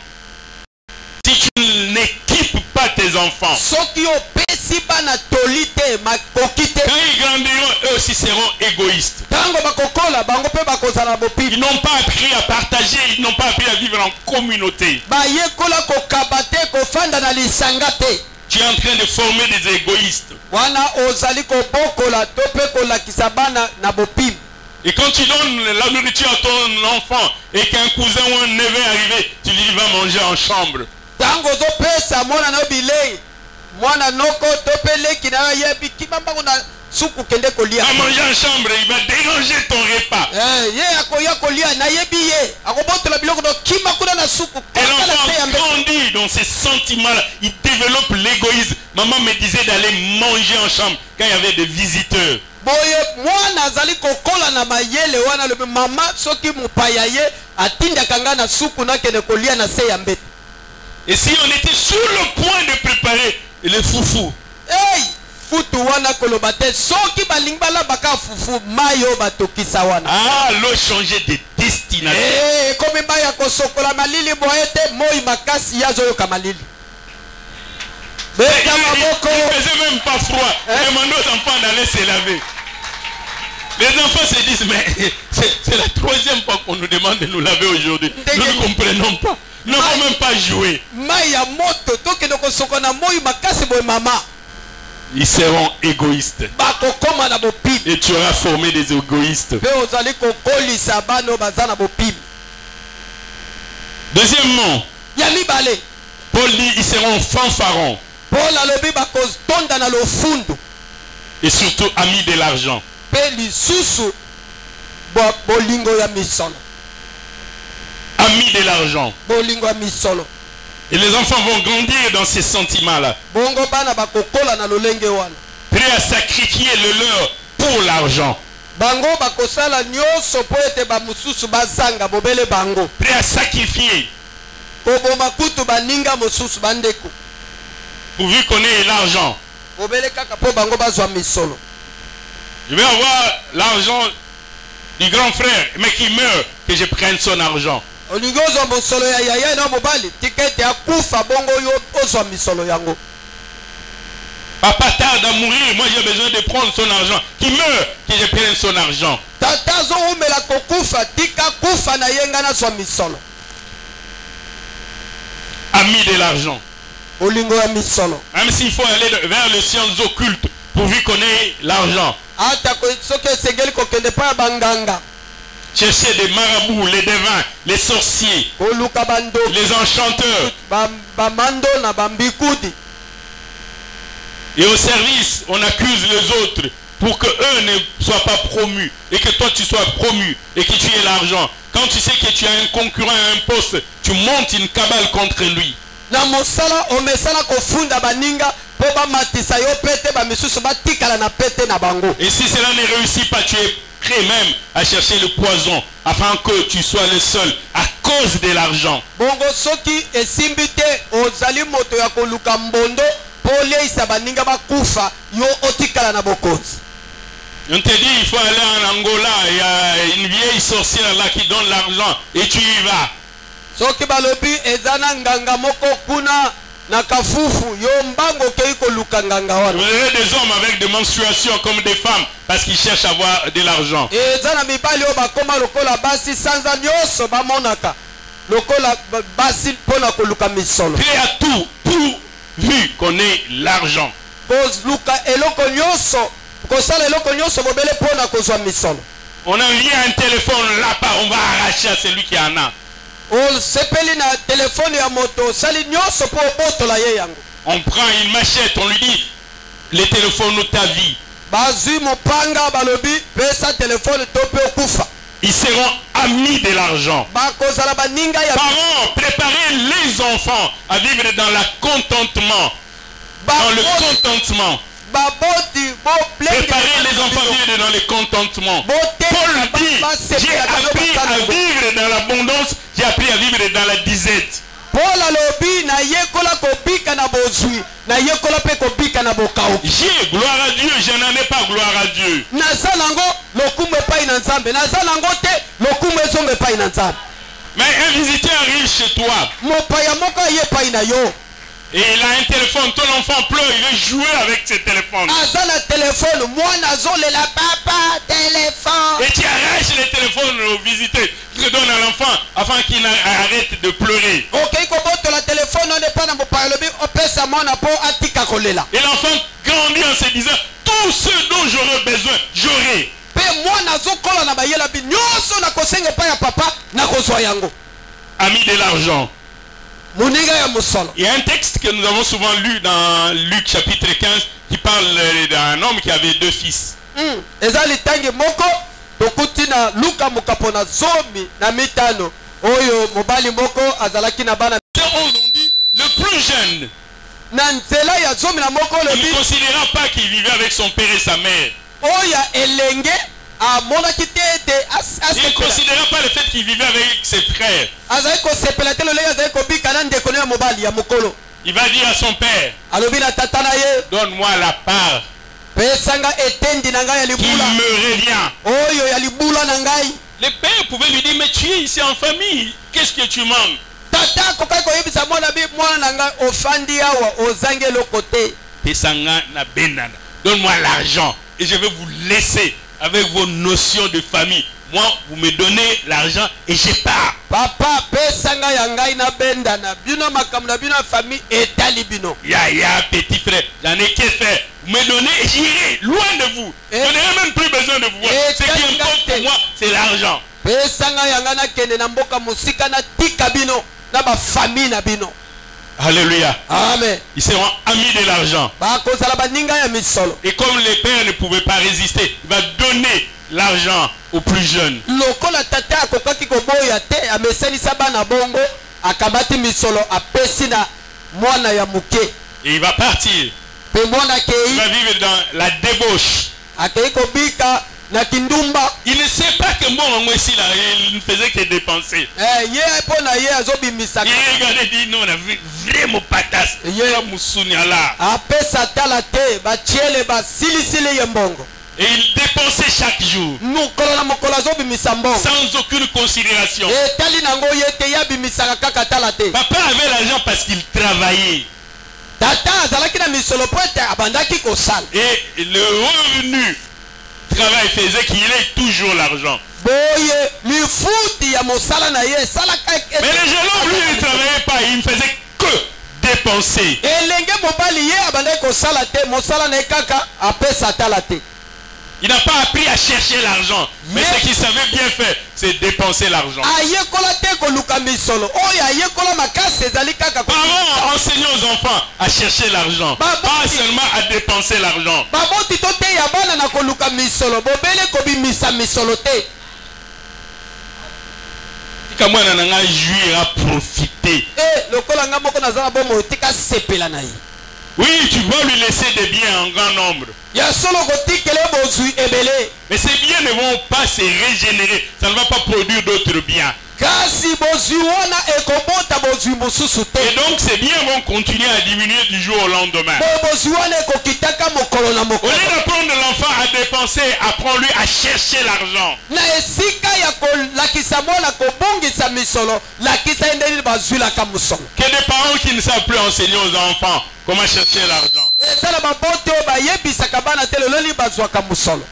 si tu n'équipes pas tes enfants, soki opesi bana toli te makoki te. quand ils grandiront, eux aussi seront égoïstes. ntango bakokola bango mpe bakozala na bopimi. Ils n'ont pas appris à partager, ils n'ont pas appris à vivre en communauté. bayekola kokaba te kofanda na lisanga te. Tu es en train de former des égoïstes. wana ozali kobokola to mpe kolakisa bana na bopimi. Et quand tu donnes la nourriture à ton enfant et qu'un cousin ou un neveu est arrivé, tu lui dis va manger en chambre. ntango ozopesa mwana na yo bilei mwana noko to mpe leki na yo ayebi kima mbango na suku kende kolia. Va manger en chambre, il va déranger ton repas. ye akoya kolia nayebi ye akobotola biloko no kima kuna na suku. Et l'enfant grandit dans ces sentiments-là. Il développe l'égoïsme. Maman me disait d'aller manger en chambre quand il y avait des visiteurs. boye mwana azali kokola na mayele wana lobi mama soki mopaya ye atindaka nga na suku nakende kolia na se ya mbete. Et si on était sur le point de préparer le foufou, hey futu wana koloba te soki balingi balambaka fufu mai oyo batokisa wana. Ah, l'eau changeait de destination. Ekomi mai ya kosokola malili boye te moi makasi ya zoyoka malili. Il ne faisait même pas froid. Demandez aux enfants d'aller se laver. Les enfants se disent, mais c'est la troisième fois qu'on nous demande de nous laver aujourd'hui. Nous ne comprenons pas. Nous n'avons même pas joué. Ils seront égoïstes. Et tu auras formé des égoïstes. Deuxièmement, Paul dit, ils seront fanfarons. Et surtout amis de l'argent. Amis de l'argent. Et les enfants vont grandir dans ces sentiments-là. Prêts à sacrifier le leur pour l'argent. Prêts à sacrifier. Pourvu qu'on ait l'argent. Je vais avoir l'argent du grand frère, mais qui meurt, que je prenne son argent. Papa tarde à mourir, moi j'ai besoin de prendre son argent. Qui meurt, que je prenne son argent. Amis de l'argent. Même s'il faut aller vers les sciences occultes, pourvu qu'on ait l'argent. Chercher des marabouts, les devins, les sorciers, les enchanteurs. Et au service, on accuse les autres pour que eux ne soient pas promus et que toi tu sois promu et que tu aies l'argent. Quand tu sais que tu as un concurrent à un poste, tu montes une cabale contre lui. Et si cela ne réussit pas, tu es prêt même à chercher le poison afin que tu sois le seul à cause de l'argent. On te dit il faut aller en Angola, il y a une vieille sorcière là qui donne l'argent et tu y vas. Vous avez des hommes avec des menstruations comme des femmes parce qu'ils cherchent à avoir de l'argent. Prêt à tout pourvu qu'on ait l'argent. On envie un téléphone là-bas, on va arracher à celui qui en a. On prend une machette, on lui dit le téléphone de ta vie. Ils seront amis de l'argent. Parents, préparez les enfants à vivre dans le contentement. Dans le contentement. Préparez les enfants à vivre dans le contentement. Paul dit, j'ai appris à vivre dans l'abondance, j'ai appris à vivre dans la disette. J'ai gloire à Dieu, je n'en ai pas gloire à Dieu. Mais un visiteur arrive chez toi. Et il a un téléphone, ton enfant pleure, il veut jouer avec ce téléphone. Et tu arraches le téléphone au visiteur, tu le donnes à l'enfant afin qu'il arrête de pleurer. Et l'enfant grandit en se disant, tout ce dont j'aurai besoin, j'aurai. Ami de l'argent. Il y a un texte que nous avons souvent lu dans Luc chapitre 15 qui parle d'un homme qui avait 2 fils. Le plus jeune, il ne considéra pas qu'il vivait avec son père et sa mère. Il ne considéra pas le fait qu'il vivait avec ses frères. Il va dire à son père, donne-moi la part pesanga etendi na ngai ya qui libula me revient. oyo ya libula na ngai. Le père pouvait lui dire, mais tu es ici en famille, qu'est-ce que tu manques? Tata akokai koyebisa mwana na ngai ofandi awa ozangi eloko te. Pesanga na benana. Donne-moi l'argent et je vais vous laisser avec vos notions de famille. Moi, vous me donnez l'argent et je pars. Papa pesanga ya ngai na bendana bino makambo na bino ya famille etali bino. Ya, petit frère, j'en ai qu'à faire. Vous me donnez et j'irai loin de vous. Je n'ai même plus besoin de vous voir. Ce qui importe pour moi, c'est l'argent. Pesanga ya ngai na kende na mboka musika na tika bino na ba famille na bino. Alléluia. Amen. Ils seront amis de l'argent. Bakozala baninga ya misolo. Et comme les pères ne pouvaient pas résister, il va donner l'argent aux plus jeunes. Lokola tata akokaki koboya te amesenisa bana bongo akabati misolo apesi na mwana ya muke. Et il va partir. Pe mwana Il kei va vivre dans la débauche. akei kobika na kindumba. Il ne sait pas que moi ici là, il ne faisait que dépenser. Ye po na ye azobimisaka. Il regardait, dit non, on a vu vraiment patas. Yeah. Moussounia Apesa tala te bachiele basilisili ye mbongo. Et il dépensait chaque jour. Mukolo na mukolo azobimisa mbongo. Sans aucune considération. Etali nango ye te yabimisaka kaka tala te. Papa avait l'argent parce qu'il travaillait. Tata azalaki na misolo po ete abandaki kosala. Et le revenu travail faisait qu'il ait toujours l'argent. Boye lifuti ya mosala na ye salaka. Mais les jeunes lui il ne travaillait pas, il ne faisait que dépenser. Elenge mobali ye abandaki kosala te mosala na ye kaka apesa tala te. Il n'a pas appris à chercher l'argent. Mais ce qu'il savait bien faire, c'est dépenser l'argent. Ayekola te koluka misolo. Oyo ayekola makasi ezali kaka. Parents, enseignez aux enfants à chercher l'argent. Pas seulement à dépenser l'argent. Baboti to te ya bana na koluka misolo. Bobele kobimisa misolo te. Tika mwana nanga jouir à profiter. Lokola nga moko nazala bomo tika sepela na ye. Oui, tu vas lui laisser des biens en grand nombre. Ya solo kotikele bozui ebele. Mais ces biens ne vont pas se régénérer. Ça ne va pas produire d'autres biens. Kasi bozui wana ekobota bozui mosusu te. Et donc ces biens vont continuer à diminuer du jour au lendemain. Bozui wana ekokitaka mokolo na Au mokolo. lieu d'apprendre l'enfant à dépenser, apprends-lui à chercher l'argent. Na esika ya kolakisa mwana kobongisa misolo, lakisa endeli bazwilaka musolo. Que des parents qui ne savent plus enseigner aux enfants comment chercher l'argent. Esala babote oyo bayebisaka bana te lelo li bazwaka musolo.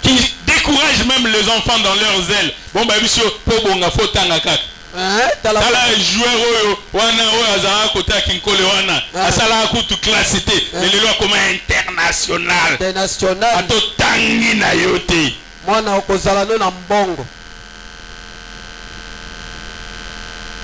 Qui découragent même les enfants dans leurs ailes. Bon bah monsieur, po bonga fo tanga kaka. Tala joueur oyo wana oyo azala kota kinkole wana asala kutu classe te lelo comme international. international. Ato tangi na yote. Mwana okozala no na mbongo.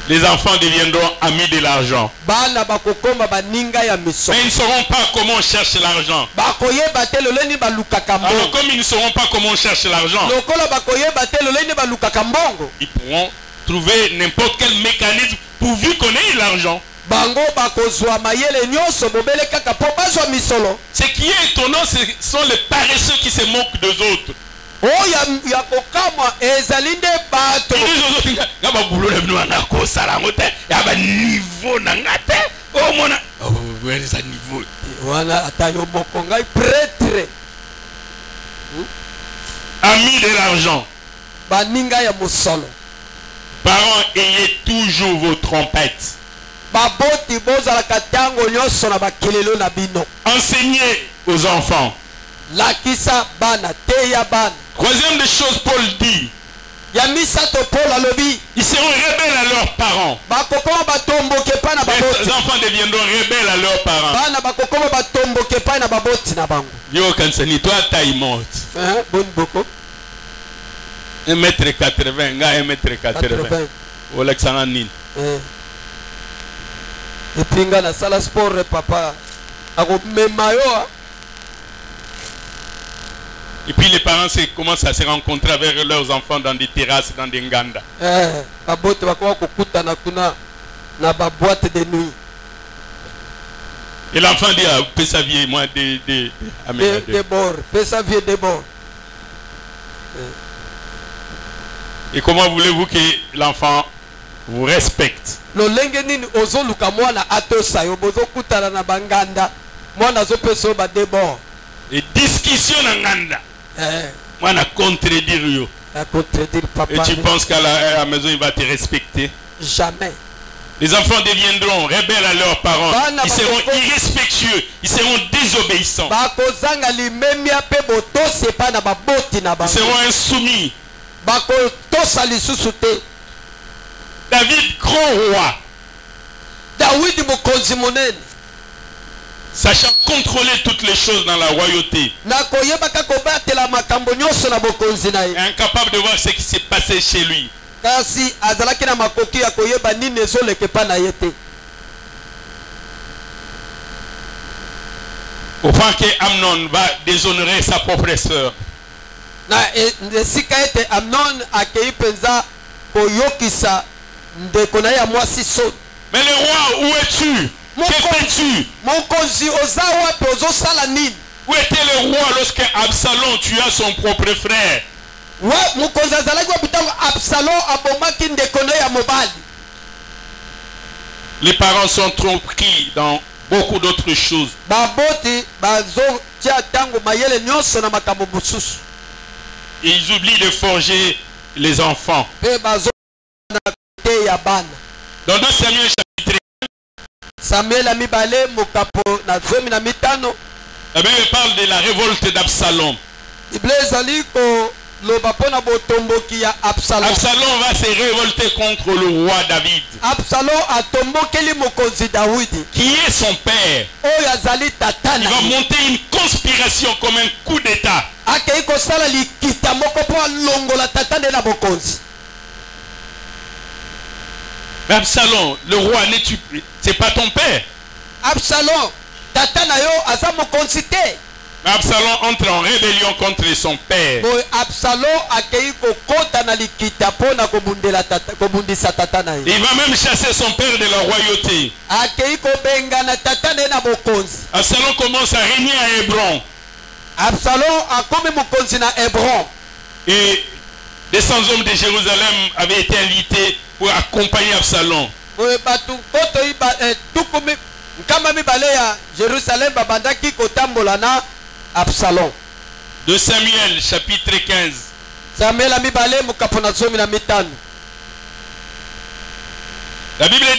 Les enfants deviendront amis de l'argent. Bana bakokoma baninga ya miso. Mais ils ne sauront pas comment on cherche l'argent. Bakoyeba te lelo ni balukaka mbongo. Alors comme ils ne sauront pas comment on cherche l'argent, Lokola bakoyeba te lelo ni balukaka mbongo. ils pourront trouver n'importe quel mécanisme pourvu qu'on ait l'argent. Bango bakozwa mayele nyonso bobele kaka po bazwa misolo. Ce qui est étonnant, ce sont les paresseux qui se moquent des autres. Oh ya kokama ezali nde bato. Ils disent aux autres, nga ba boulot na bino na ko sala ngote, ya ba niveau na ngate. Oh mona, oh where is that niveau? Wana atayo moko ngai prêtre. Amis de l'argent. Baninga ya musolo. Parents, ayez toujours vos trompettes. Baboti bozala katango nyonso na bakelelo na bino. Enseignez aux enfants. Lakisa bana te ya bana. Troisième des choses, Paul dit, Ya misato Paul alobi. ils seront rebelles à leurs parents. Bakokoma batomboke pa na baboti. Les enfants deviendront rebelles à leurs parents. Bana bakokoma batomboke pa na baboti na bango. Yo kansani, toi taille morte. Bon boko. 1m80, nga 1m80. Olexanga nini. Epinga na sala sport papa. Ako mema yo. Et puis les parents commencent à se rencontrer avec leurs enfants dans des terrasses, dans des nganda. Babote bakwa kokuta na kuna na ba boîte de nuit. Et l'enfant dit à Pessa vie moi de bord, Pessa vie de bord. Et comment voulez-vous que l'enfant vous respecte? Lolenge nini ozoluka mwana atosa yo bozo kutana na banganda mwana zo peso ba de bord. Et discussion en nganda. Moi, na contredire yo. À contredire papa. Et tu penses qu'à la maison, il va te respecter? Jamais. Les enfants deviendront rebelles à leurs parents. Ils seront irrespectueux. Ils seront désobéissants. Ils seront insoumis. David, grand roi, sachant contrôler toutes les choses dans la royauté, incapable de voir ce qui s'est passé chez lui. Kasi azalaki na makoki ya koyeba nini ezoleka na yete. Au point que Amnon va déshonorer sa propre sœur. Na esika ete Amnon akei penza koyokisa ndeko na ya mwasi so. Mais le roi, où es-tu? Que fais-tu? Mokonzi oza wapi ozosala nini? Où était le roi lorsque Absalom tua son propre frère? Les parents sont trop pris dans beaucoup d'autres choses. Et ils oublient de forger les enfants. Dans 2 Samuel chapitre 1, la Bible parle de la révolte d'Absalom. Absalom va se révolter contre le roi David, qui est son père. Il va monter une conspiration comme un coup d'état. Mais Absalom, le roi, c'est pas ton père. Absalom, mais Absalom entre en rébellion contre son père. Il va même chasser son père de la royauté. Absalom commence à régner à Hébron. Et des 100 hommes de Jérusalem avaient été invités pour accompagner Absalom. Absalom. De Samuel chapitre 15. La Bible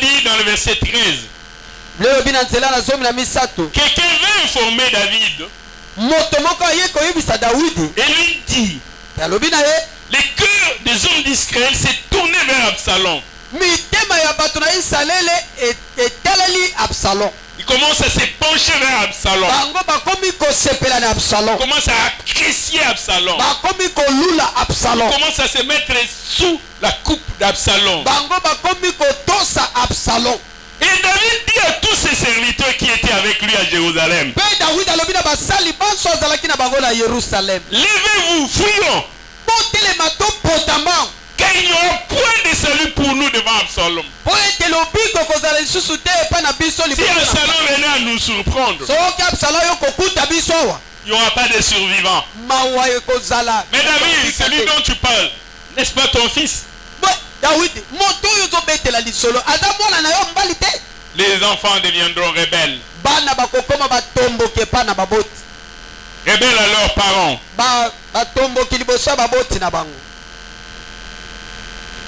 dit dans le verset 13. Quelqu'un veut informer David. Et lui dit, les cœurs des hommes d'Israël s'est tourné vers Absalom. Il commence à se pencher vers Absalom. Il commence à apprécier Absalom. Il commence à se mettre sous la coupe d'Absalom. Et David dit à tous ses serviteurs qui étaient avec lui à Jérusalem, levez-vous, fuyons, car il n'y aura point de salut pour nous devant Absalom. Si Absalom venait à nous surprendre, il n'y aura pas de survivants. Mais David, celui dont tu parles, n'est-ce pas ton fils? Les enfants deviendront rebelles. Rebelles à leurs parents.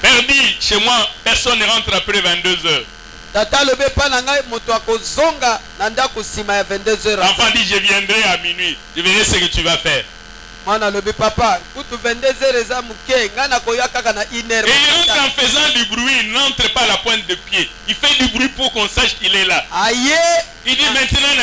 Père dit, chez moi, personne ne rentre après 22 heures. L'enfant dit, je viendrai à minuit. Je verrai ce que tu vas faire. Et il rentre en faisant du bruit, il n'entre pas à la pointe de pied. Il fait du bruit pour qu'on sache qu'il est là. Il dit maintenant,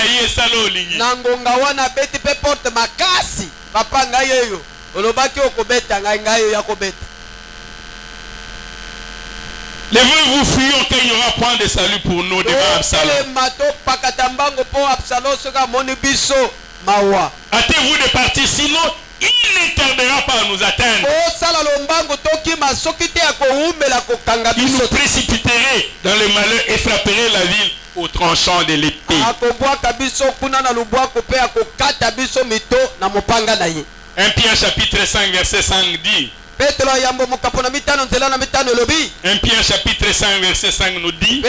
levez-vous, fuyons, qu'il n'y aura point de salut pour nous devant Absalom. Hâtez-vous de partir, sinon il ne tardera pas à nous atteindre. Il nous précipiterait dans le malheur et frapperait la ville au tranchant de l'épée. 1 Pierre chapitre 5 verset 5 dit. 1 Pierre chapitre 5 verset 5 nous dit.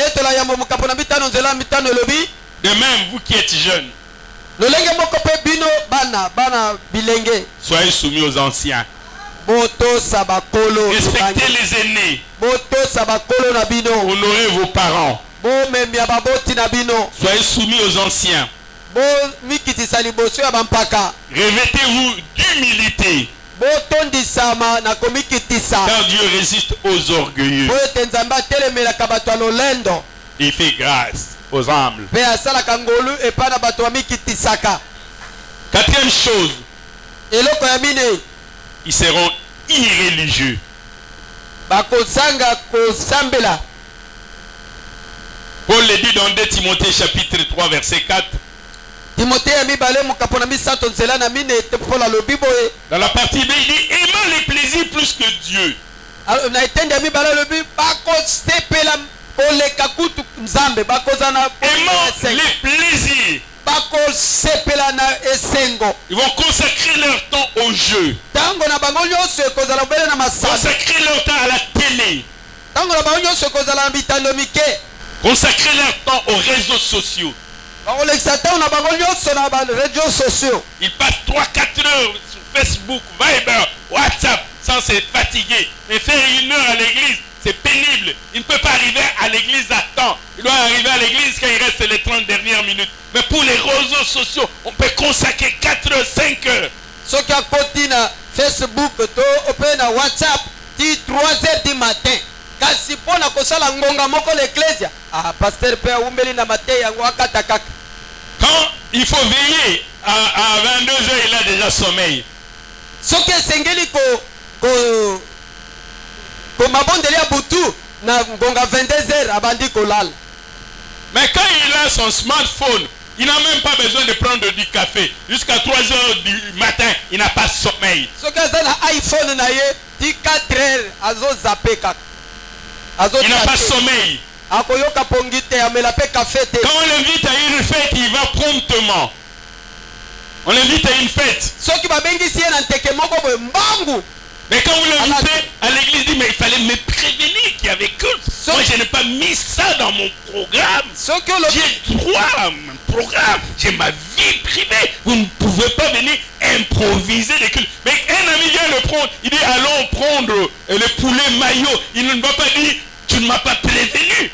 De même, vous qui êtes jeunes, lolenge moko pe bino bana bilenge Soyez soumis aux anciens. botosa bakolo Respectez les aînés. botosa bakolo na bino Honorez vos parents. bomemia baboti na bino Soyez soumis aux anciens. bomikitisa liboso ya bampaka Revêtez-vous d'humilité. botondisama na komikitisa Car Dieu résiste aux orgueilleux. po ete nzambe atelemelaka bato ya lolendo Il fait grâce aux humbles. mpe asalaka ngolu epai na bato bamikitisaka. Quatrième chose, eloko ya minei ils seront irréligieux. bakozanga kosambela. Paul le dit dans 2 Timothée chapitre 3 verset 4. timothée ya mibale mokapo na misato nzela na mine ete mpona alobi boye Dans la partie B, il dit aimant les plaisirs plus que Dieu. na etende ya mibale alobi bakosepela koleka kutu nzambe bakozala na Aimant les plaisirs. bakosepela na esengo. Ils vont consacrer leur temps au jeu. ntango na bango nyonso ekozala obele na masano. Consacrer leur temps à la télé. ntango na bango nyonso ekozala na bitando mike. Consacrer leur temps aux réseaux sociaux. bakolekisa ntango na bango nyonso na baredio sociaux. Ils passent 3-4 heures sur Facebook, Viber, WhatsApp sans se fatiguer. Mais faire 1 heure à l'église, c'est pénible. Il ne peut pas arriver à l'église à temps. Il doit arriver à l'église quand il reste les 30 dernières minutes. Mais pour les réseaux sociaux, on peut consacrer 4 heures, 5 heures. soki akoti na Facebook to ope na WhatsApp ti 3h du matin. kasi mpo na kosala ngonga moko l'ecclesia pasteur mpe aumbeli na mate yango akata kaka. Quand il faut veiller à 22 heures, il a déjà sommeil. soki esengeli komabondeli ya butu na ngonga 22h abandi kolala. Mais quand il a son smartphone, il n'a même pas besoin de prendre du café. Jusqu'à 3 heures du matin, il n'a pas sommeil. soki aza na iPhone na ye ti 4h azozape kaka. Il n'a pas sommeil. akoyoka pongi te amela pe kafe te. Quand on l'invite à une fête, il va promptement. On l'invite à une fête. soki babengisi ye na nteke moko boye mbangu. Mais quand vous l'invitez à l'église, il dit mais il fallait me prévenir qu'il y avait culte. Moi je n'ai pas mis ça dans mon programme. soki olobi J'ai droit à mon programme. J'ai ma vie privée. Vous ne pouvez pas venir improviser des cultes. Mais un ami vient le prendre. Il dit allons prendre le poulet maillot. Il ne va pas dire tu ne m'as pas prévenu.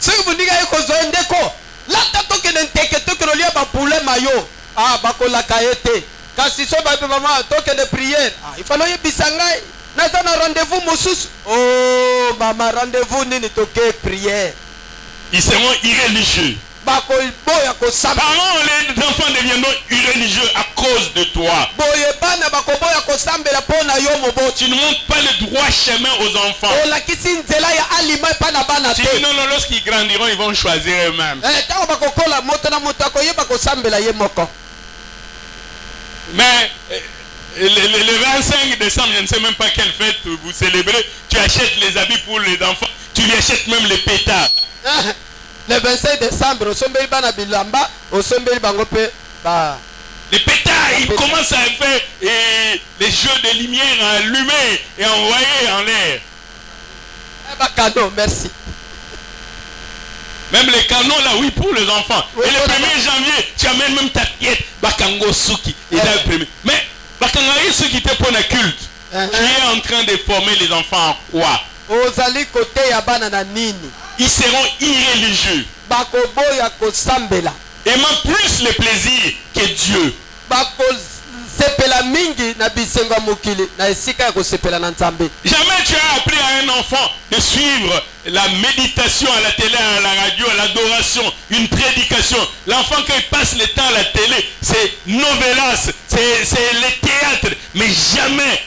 soki bundika ye kozwa ndeko lata tokende nteke tokende olia bapule mayo bakolaka ye te. kasi so bape mama tokende priere ifalo oyebisa ngai naza na rendez-vous mosusu. oh mama rendez-vous nini toke priere. Ils seront irréligieux. bakoboya kosamba. Parents, les enfants deviendront irréligieux à cause de toi. boye bana bakoboya kosambela mpo na yo moboti. Tu ne montres pas le droit chemin aux enfants. olakisi nzela ya alima epai na bana Tu te. dis non, non, lorsqu'ils grandiront, ils vont choisir eux-mêmes. ntango bakokola moto na moto akoyeba kosambela ye moko. Mais le 25 décembre, je ne sais même pas quelle fête vous célébrez. Tu achètes les habits pour les enfants. Tu lui achètes même les pétards. le 25 décembre osombeli bana bilamba osombeli bango mpe Les pétards, ils commencent à faire les jeux de lumière allumés et envoyés en l'air. cadeau. Merci. Même les canons là, oui, pour les enfants. Oui, et le 1er janvier, tu amènes même ta pièce. Bakango Suki. Et là, le premier. Mais Bakango Suki te pour le culte. Tu es en train de former les enfants en quoi? ozali kote ya bana na nini. Ils seront irréligieux. bakoboya kosambela. Aimant plus le plaisir que Dieu. bakosepela mingi na bisengo ya mokili na esika ya kosepela na nzambe. Jamais tu as appris à un enfant de suivre la méditation à la télé, à la radio, à l'adoration, une prédication. L'enfant quand il passe le temps à la télé, c'est novelas, c'est le théâtre, mais jamais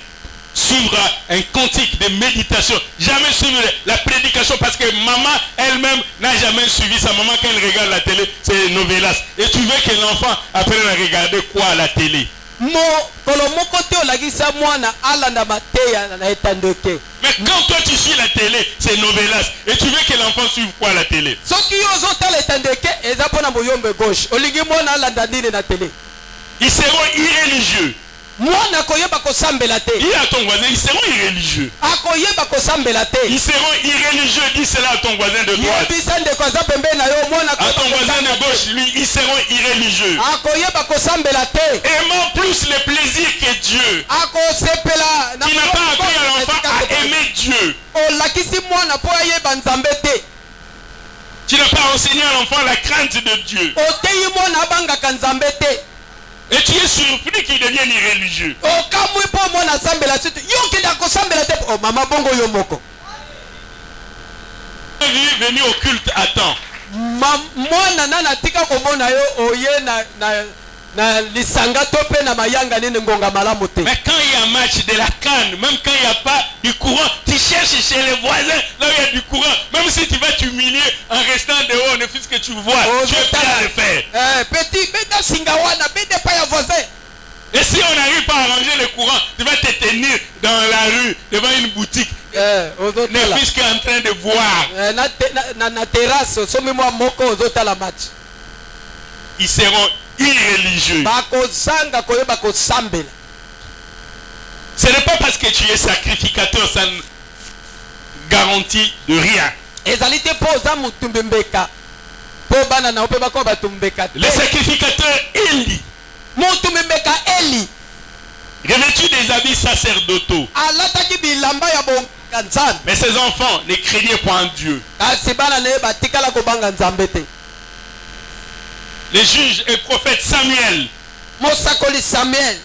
suivre un cantique de méditation, jamais suivre la prédication parce que maman elle-même n'a jamais suivi sa maman quand elle regarde la télé, c'est novelas. Et tu veux que l'enfant apprenne à regarder quoi à la télé? mokolo moko te olakisa mwana alanda mateya na etandoke. Mais quand toi tu suis la télé, c'est novelas. Et tu veux que l'enfant suive quoi à la télé? soki yo ozotala etandoke eza mpona moyombe gauche olingi mwana alanda nini na tele. Ils seront irréligieux. mwana akoyeba kosambela te. Dis à ton voisin, ils seront irréligieux. Akoyeba kosambela te. Ils seront irréligieux. Dis cela à ton voisin de droite. Yebisa ndeko aza pembeni na yo mwana À ton akoyeba voisin kosambela de gauche, lui, ils seront irréligieux. akoyeba kosambela te. Aimant plus le plaisir que Dieu. Akosepela na Tu n'as pas appris à l'enfant à aimer Dieu. olakisi mwana mpo ayeba nzambe te. Tu n'as pas enseigné à l'enfant la crainte de Dieu. Oteyi mwana abangaka nzambe te. Et tu es surpris qu'il devienne irréligieux. Okamwi mpo mwana asambela te. Yo kende akosambela te. Oh mama bongo yo moko. Venu au culte à temps. Mwana nana tika komona yo oye na lisanga to pe na mayanga nene ngonga malamu te. Mais quand il y a un match de la canne, même quand il n'y a pas du courant, tu cherches chez les voisins, là où il y a du courant, même si tu vas t'humilier en restant dehors, ne fût-ce que tu vois, tu es prêt à le faire. Petit, beta singawana, beta pas ya voisin. Et si on n'arrive pas à arranger le courant, tu vas te tenir dans la rue, devant une boutique, ne fût-ce qu'en train de voir. Na terrasse, somi mwa moko ozotala match. Ils seront irréligieux. Bakozanga koyeba kosambela. Ce n'est pas parce que tu es sacrificateur, ça ne garantit de rien. Ezalite po za mutumbembeka. Po bana na ope bako batumbeka. Le sacrificateur Élie, Mutumbembeka Eli. revêtu des habits sacerdotaux. Alataki bilamba ya bonga nzambe. Mais ses enfants ne craignaient point Dieu. Kasi bana ne batikala kobanga nzambe te. Les juges et prophètes Samuel, Mosakoli Samuel.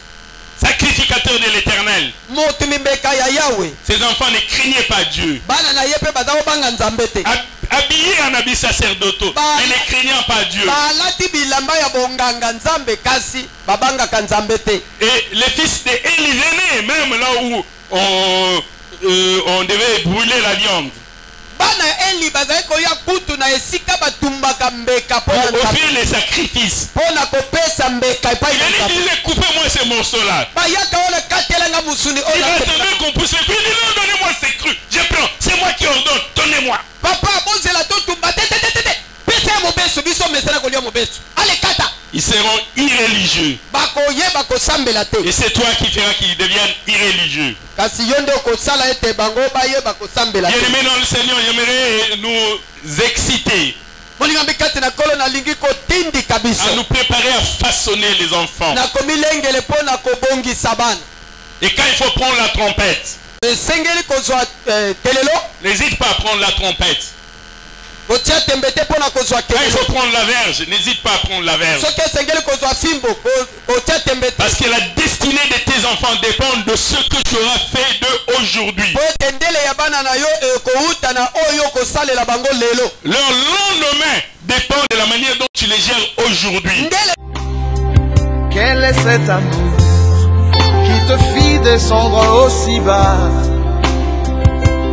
sacrificateur de l'Éternel, Mutumbembeka ya Yahweh. ses enfants ne craignaient pas Dieu. Bana na yepe baza kobanga nzambe te. Habillés en habits sacerdotaux, mais ne craignant pas Dieu. Balati bilamba ya bonganga nzambe kasi babangaka nzambe te. Et les fils de Élie venaient même là où on devait brûler la viande. Bana Eli bazali koya kutu na esika batumbaka mbeka pona Offrir les sacrifices. pona kopesa mbeka epai na Il nzambe. disait, coupez-moi ces morceaux-là. Bayaka wana katelanga musuni Il oyo. attendait qu'on pousse les crues. Il dit, non, donnez-moi ces crues. Je prends. C'est moi qui ordonne. Donnez-moi. Papa bozela to tumba te te te te. Pesa ya mobesu biso mesana kolia mobesu. Ale kata. Ils seront irréligieux. Bakoyeba kosambela te. Et c'est toi qui feras qu'ils deviennent irréligieux. Kasi yo nde okosala ete bango bayeba kosambela te. Bien-aimés dans le Seigneur, j'aimerais nous exciter Molinga kati na kolo na lingi kotindika à biso. nous préparer à façonner les enfants. Na komilengele pona kobongisa bana. Et quand il faut prendre la trompette, Esengeli kozwa telelo. n'hésite pas à prendre la trompette. Kotia tembete pona kozwa Quand il telelo. faut prendre la verge, n'hésite pas à prendre la verge. Soki esengeli kozwa fimbo kotia tembete. Parce que la destinée de tes enfants dépend de ce que tu auras fait d'eux aujourd'hui. Po tendele ya bana na yo ekouta na oyo kosalela bango lelo. Leur lendemain dépend de la manière dont tu les gères aujourd'hui. Ndele Quel est cet amour qui te fit descendre aussi bas?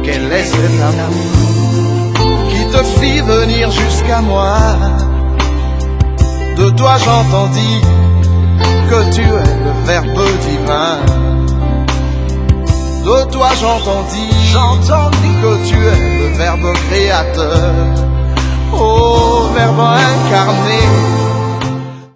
Quel est cet amour qui te fit venir jusqu'à moi? De toi j'entendis que tu es le Verbe divin. De toi j'entendis que tu es le Verbe créateur. Oh, Verbe incarné,